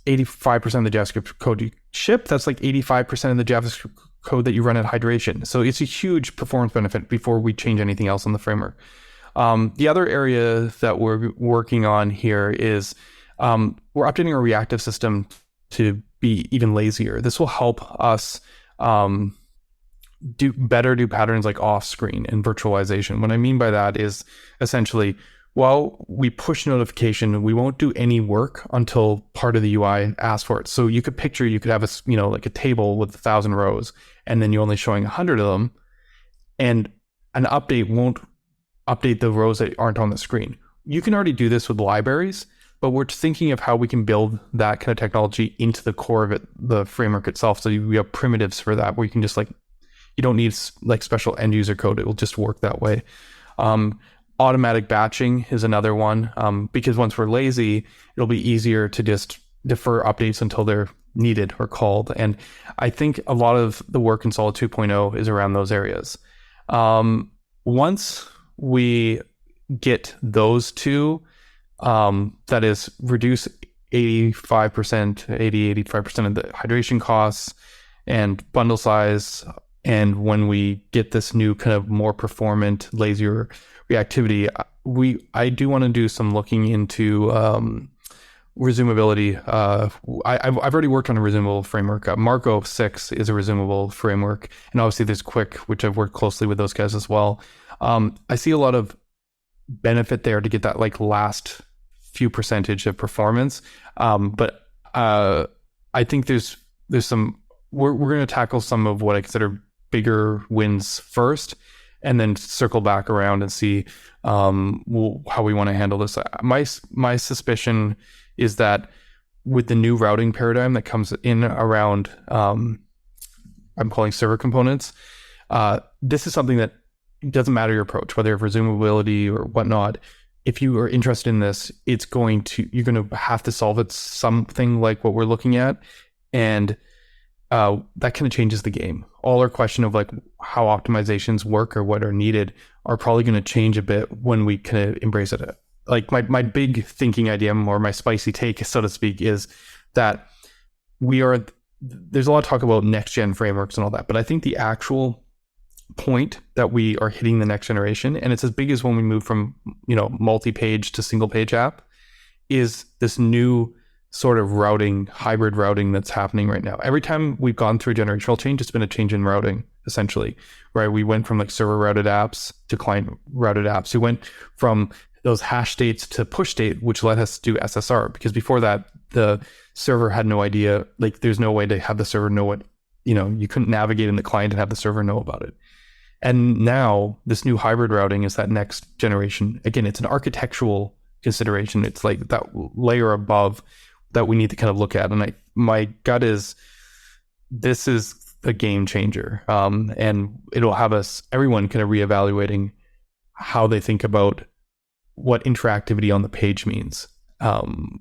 85% of the JavaScript code you ship. That's like 85% of the JavaScript code that you run at hydration. So it's a huge performance benefit before we change anything else on the framework. The other area that we're working on here is we're updating our reactive system to be even lazier. This will help us do patterns like off screen and virtualization. What I mean by that is essentially, while we push notification, we won't do any work until part of the UI asks for it. So you could have like a table with 1,000 rows, and then you're only showing 100 of them, and an update won't update the rows that aren't on the screen. You can already do this with libraries, but we're thinking of how we can build that kind of technology into the core of it, the framework itself. So we have primitives for that, where you can just you don't need like special end user code. It will just work that way. Automatic batching is another one, because once we're lazy, it'll be easier to just defer updates until they're needed or called. And I think a lot of the work in Solid 2.0 is around those areas. Once we get those two, that is reduce 85% of the hydration costs and bundle size. And when we get this new kind of more performant, lazier reactivity, I do want to do some looking into resumability. I've already worked on a resumable framework. Marco 6 is a resumable framework, and obviously there's Quick, which I've worked closely with those guys as well. I see a lot of benefit there to get that like last few percentage of performance, but I think there's some. We're going to tackle some of what I consider bigger wins first, and then circle back around and see how we want to handle this. My suspicion is that with the new routing paradigm that comes in around, I'm calling server components, this is something that doesn't matter your approach, whether you have resumability or whatnot. If you are interested in this, you're going to have to solve it something like what we're looking at, and that kind of changes the game. All our question of like how optimizations work or what are needed are probably going to change a bit when we kind of embrace it. Like my big thinking idea, or my spicy take, so to speak, is that there's a lot of talk about next gen frameworks and all that, but I think the actual point that we are hitting the next generation, and it's as big as when we move from multi-page to single page app, is this new sort of hybrid routing that's happening right now. Every time we've gone through a generational change, it's been a change in routing, essentially, right? We went from like server routed apps to client routed apps. We went from those hash states to push state, which let us do SSR, because before that, the server had no idea, like there's no way to have the server know what, you couldn't navigate in the client and have the server know about it. And now this new hybrid routing is that next generation. Again, it's an architectural consideration. It's like that layer above that we need to kind of look at. And my gut is this is a game changer. And it'll have everyone kind of reevaluating how they think about what interactivity on the page means, under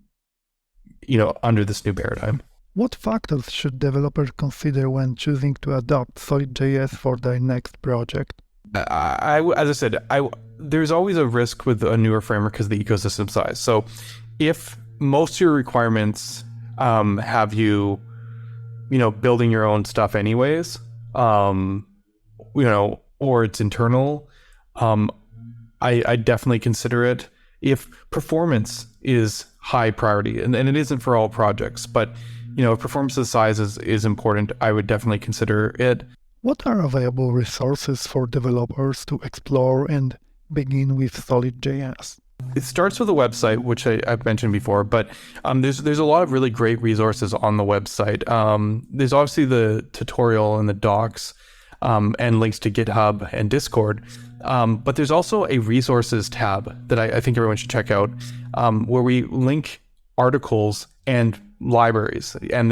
this new paradigm. What factors should developers consider when choosing to adopt SolidJS for their next project? As I said, there's always a risk with a newer framework because of the ecosystem size. So if most of your requirements have you, building your own stuff anyways, or it's internal, I definitely consider it. If performance is high priority, and it isn't for all projects, but if performance of size is important, I would definitely consider it. What are available resources for developers to explore and begin with SolidJS? It starts with a website, which I've mentioned before, but there's a lot of really great resources on the website. There's obviously the tutorial and the docs, and links to GitHub and Discord. But there's also a resources tab that I think everyone should check out, where we link articles and libraries. And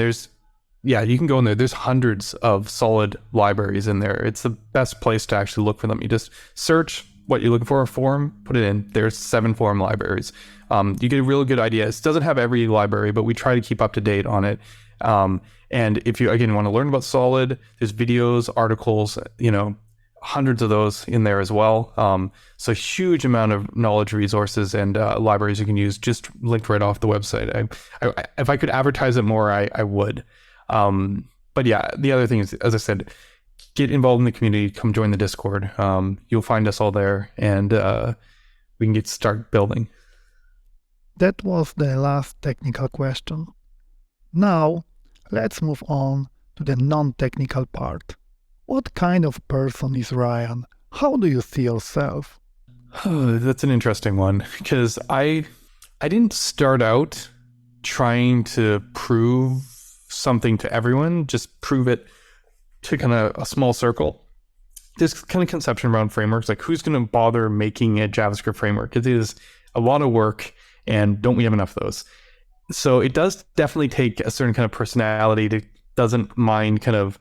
you can go in there. There's hundreds of solid libraries in there. It's the best place to actually look for them. You just search what you're looking for, a form, put it in. There's 7 form libraries. You get a really good idea. It doesn't have every library, but we try to keep up to date on it. And if you, again, want to learn about Solid, there's videos, articles, hundreds of those in there as well. So huge amount of knowledge resources and libraries you can use, just linked right off the website. If I could advertise it more, I would. But yeah, the other thing is, as I said, get involved in the community, come join the Discord. You'll find us all there, and we can start building. That was the last technical question. Now, let's move on to the non-technical part. What kind of person is Ryan? How do you see yourself? That's an interesting one, because I didn't start out trying to prove something to everyone, just prove it to kind of a small circle. This kind of conception around frameworks, like who's going to bother making a JavaScript framework? It is a lot of work, and don't we have enough of those? So it does definitely take a certain kind of personality that doesn't mind kind of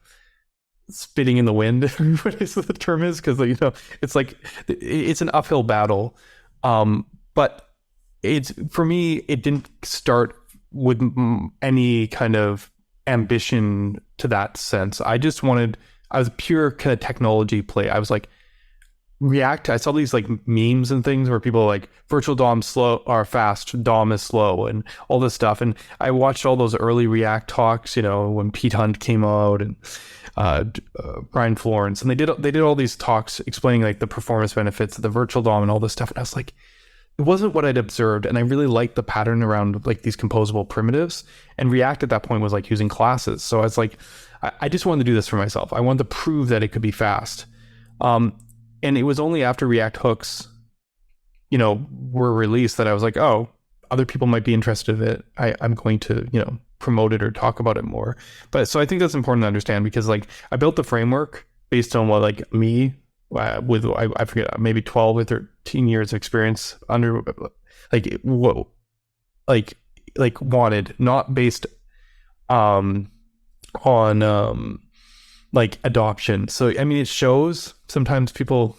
spitting in the wind, what is the term is, because it's like it's an uphill battle. But it's, for me, it didn't start with any kind of ambition to that sense. I was a pure kind of technology play. I was like, React, I saw these like memes and things where people are like, virtual DOM slow or fast, DOM is slow, and all this stuff. And I watched all those early React talks, when Pete Hunt came out and Brian Florence, and they did all these talks explaining like the performance benefits of the virtual DOM and all this stuff. And I was like, it wasn't what I'd observed, and I really liked the pattern around like these composable primitives. And React at that point was like using classes. So I was like, I just wanted to do this for myself. I wanted to prove that it could be fast. And it was only after React hooks, were released that I was like, oh, other people might be interested in it. I'm going to, promote it or talk about it more. But so I think that's important to understand, because like I built the framework based on what like me with I forget, maybe 12 or 13 years of experience under like what like wanted, not based on like adoption. So I mean, it shows sometimes people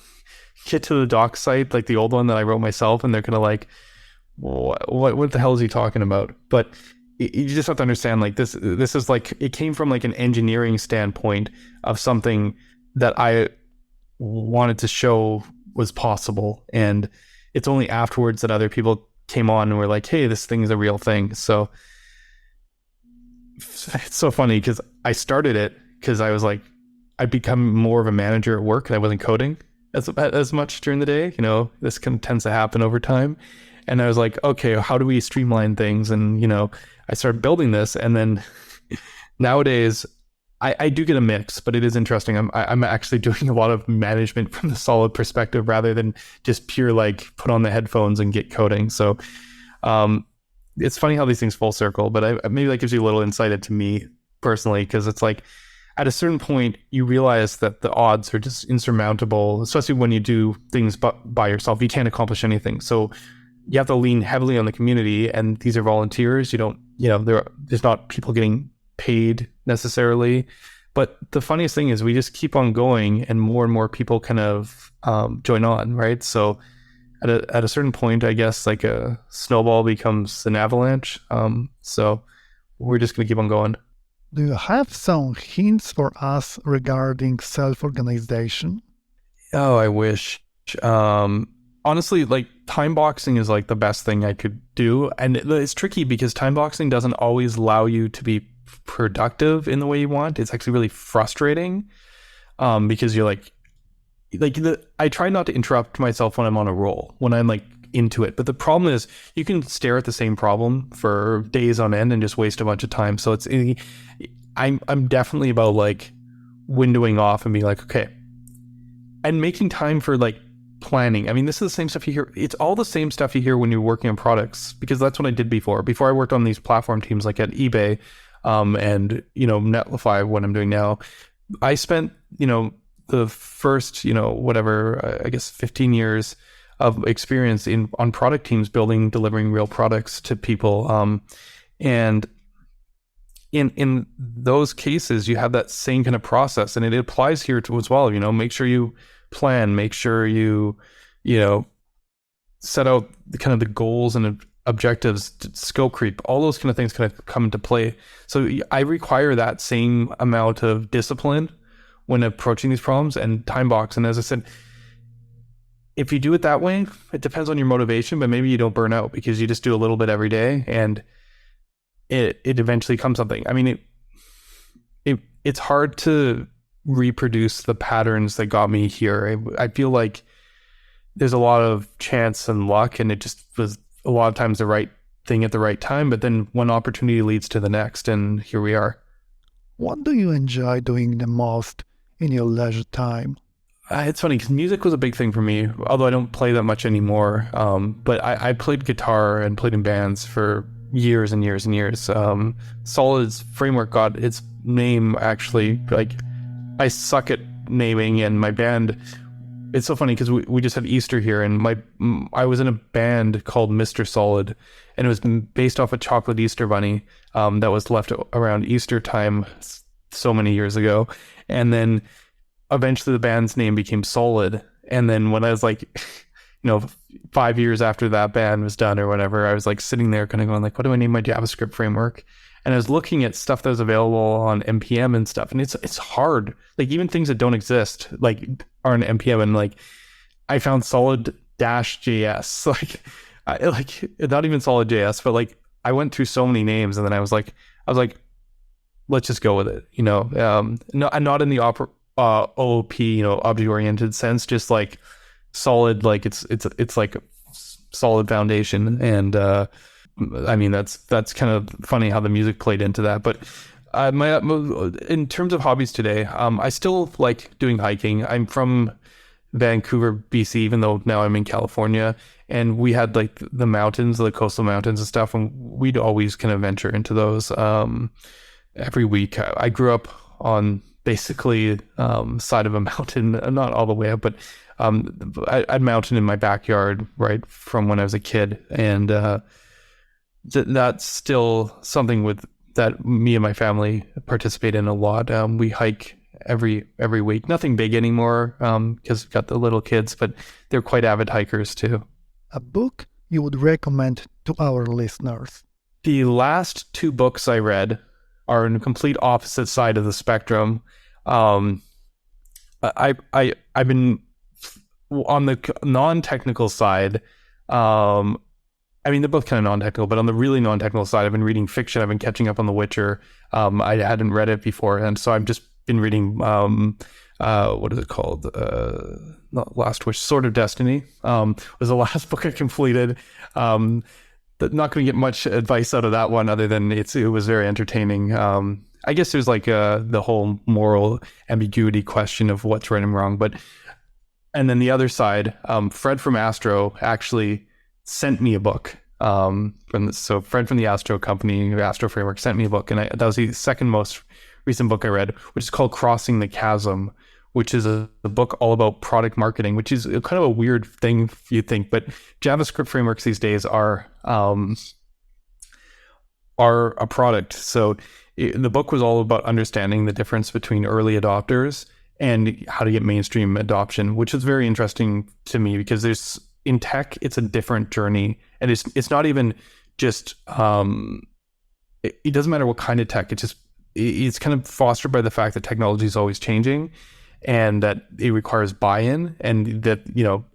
get to the doc site, like the old one that I wrote myself, and they're kind of like, what the hell is he talking about? But you just have to understand, like this is like, it came from like an engineering standpoint of something that I wanted to show was possible, and it's only afterwards that other people came on and were like, hey, this thing is a real thing. So it's so funny, because I started it because I was like, I'd become more of a manager at work, and I wasn't coding as much during the day. This kind of tends to happen over time. And I was like, okay, how do we streamline things? And, I started building this. And then nowadays I do get a mix, but it is interesting. I'm actually doing a lot of management from the Solid perspective rather than just pure like put on the headphones and get coding. So it's funny how these things full circle, but maybe that gives you a little insight into me personally, because it's like at a certain point you realize that the odds are just insurmountable, especially when you do things by yourself. You can't accomplish anything. So you have to lean heavily on the community, and these are volunteers. You don't, there's not people getting paid necessarily. But the funniest thing is we just keep on going, and more people kind of join on, right? So at a certain point, I guess like a snowball becomes an avalanche. So we're just going to keep on going. Do you have some hints for us regarding self-organization? Oh, I wish. Honestly, like time boxing is like the best thing I could do. And it's tricky because time boxing doesn't always allow you to be productive in the way you want. It's actually really frustrating because you're I try not to interrupt myself when I'm on a roll, when I'm like into it. But the problem is you can stare at the same problem for days on end and just waste a bunch of time. So I'm definitely about like windowing off and being like, okay, and making time for like planning. I mean, this is the same stuff you hear. It's all the same stuff you hear when you're working on products, because that's what I did before. Before I worked on these platform teams like at eBay and, Netlify, what I'm doing now. I spent, the first, I guess 15 years of experience on product teams, delivering real products to people. And in those cases, you have that same kind of process, and it applies here to as well. Make sure you plan, make sure you set out the goals and objectives, scope creep, all those kind of things kind of come into play. So I require that same amount of discipline when approaching these problems and time box. And as I said, if you do it that way, it depends on your motivation, but maybe you don't burn out because you just do a little bit every day, and it eventually comes something. I mean, it's hard to reproduce the patterns that got me here. I feel like there's a lot of chance and luck, and it just was a lot of times the right thing at the right time, but then one opportunity leads to the next, and here we are. What do you enjoy doing the most in your leisure time? It's funny because music was a big thing for me, although I don't play that much anymore. But I played guitar and played in bands for years and years and years. Solid's framework got its name actually, like, I suck at naming, and my band, it's so funny because we just had Easter here, and I was in a band called Mr. Solid, and it was based off a chocolate Easter bunny that was left around Easter time so many years ago. And then eventually the band's name became Solid. And then when I was like, 5 years after that band was done or whatever, I was like sitting there kind of going like, what do I name my JavaScript framework? And I was looking at stuff that was available on NPM and stuff. And it's hard. Like even things that don't exist, like are in NPM, and like I found solid-js, like not even solid.js, but like I went through so many names, and then I was like, let's just go with it. Not in the OOP, object-oriented sense, just like solid, like it's like a solid foundation. And I mean, that's kind of funny how the music played into that. But in terms of hobbies today, I still like doing hiking. I'm from Vancouver, BC, even though now I'm in California, and we had like the mountains, the coastal mountains and stuff, and we'd always kind of venture into those every week. I grew up on basically side of a mountain, not all the way up, but I had a mountain in my backyard right from when I was a kid, and that's still something that me and my family participate in a lot. We hike every week. Nothing big anymore because we've got the little kids, but they're quite avid hikers too. A book you would recommend to our listeners? The last 2 books I read are on the complete opposite side of the spectrum. I've been on the non-technical side. I mean, they're both kind of non-technical, but on the really non-technical side, I've been reading fiction. I've been catching up on The Witcher. I hadn't read it before, and so I've just been reading, what is it called? Not Last Wish, Sword of Destiny was the last book I completed. Not going to get much advice out of that one other than it was very entertaining. I guess there's like the whole moral ambiguity question of what's right and wrong. And then the other side, Fred from Astro actually sent me a book. So Fred from the Astro company, Astro Framework, sent me a book, and that was the second most recent book I read, which is called Crossing the Chasm, which is a book all about product marketing, which is kind of a weird thing if you think, but JavaScript frameworks these days are a product. So the book was all about understanding the difference between early adopters and how to get mainstream adoption, which is very interesting to me because in tech, it's a different journey, and it's not even just it doesn't matter what kind of tech. It's kind of fostered by the fact that technology is always changing, and that it requires buy-in, and that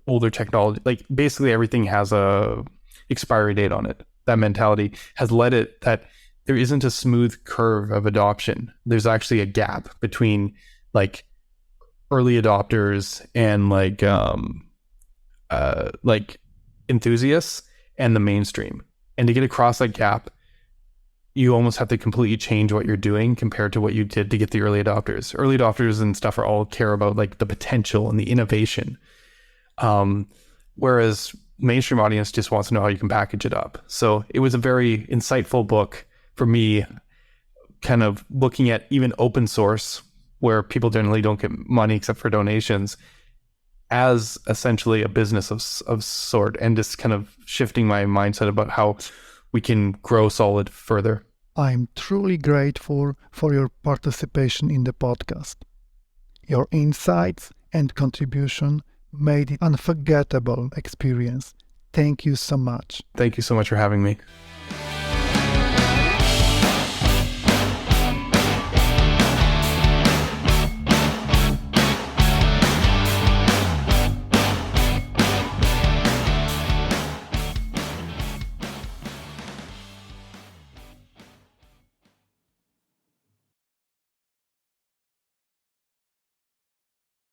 older technology, like basically everything has a expiry date on it. That mentality has led it that there isn't a smooth curve of adoption. There's actually a gap between like early adopters and like enthusiasts and the mainstream. And to get across that gap, you almost have to completely change what you're doing compared to what you did to get the early adopters. Early adopters and stuff are all care about like the potential and the innovation. Whereas mainstream audience just wants to know how you can package it up. So it was a very insightful book for me, kind of looking at even open source, where people generally don't get money except for donations, as essentially a business of sort, and just kind of shifting my mindset about how we can grow Solid further. I'm truly grateful for your participation in the podcast. Your insights and contribution made it an unforgettable experience. Thank you so much. Thank you so much for having me.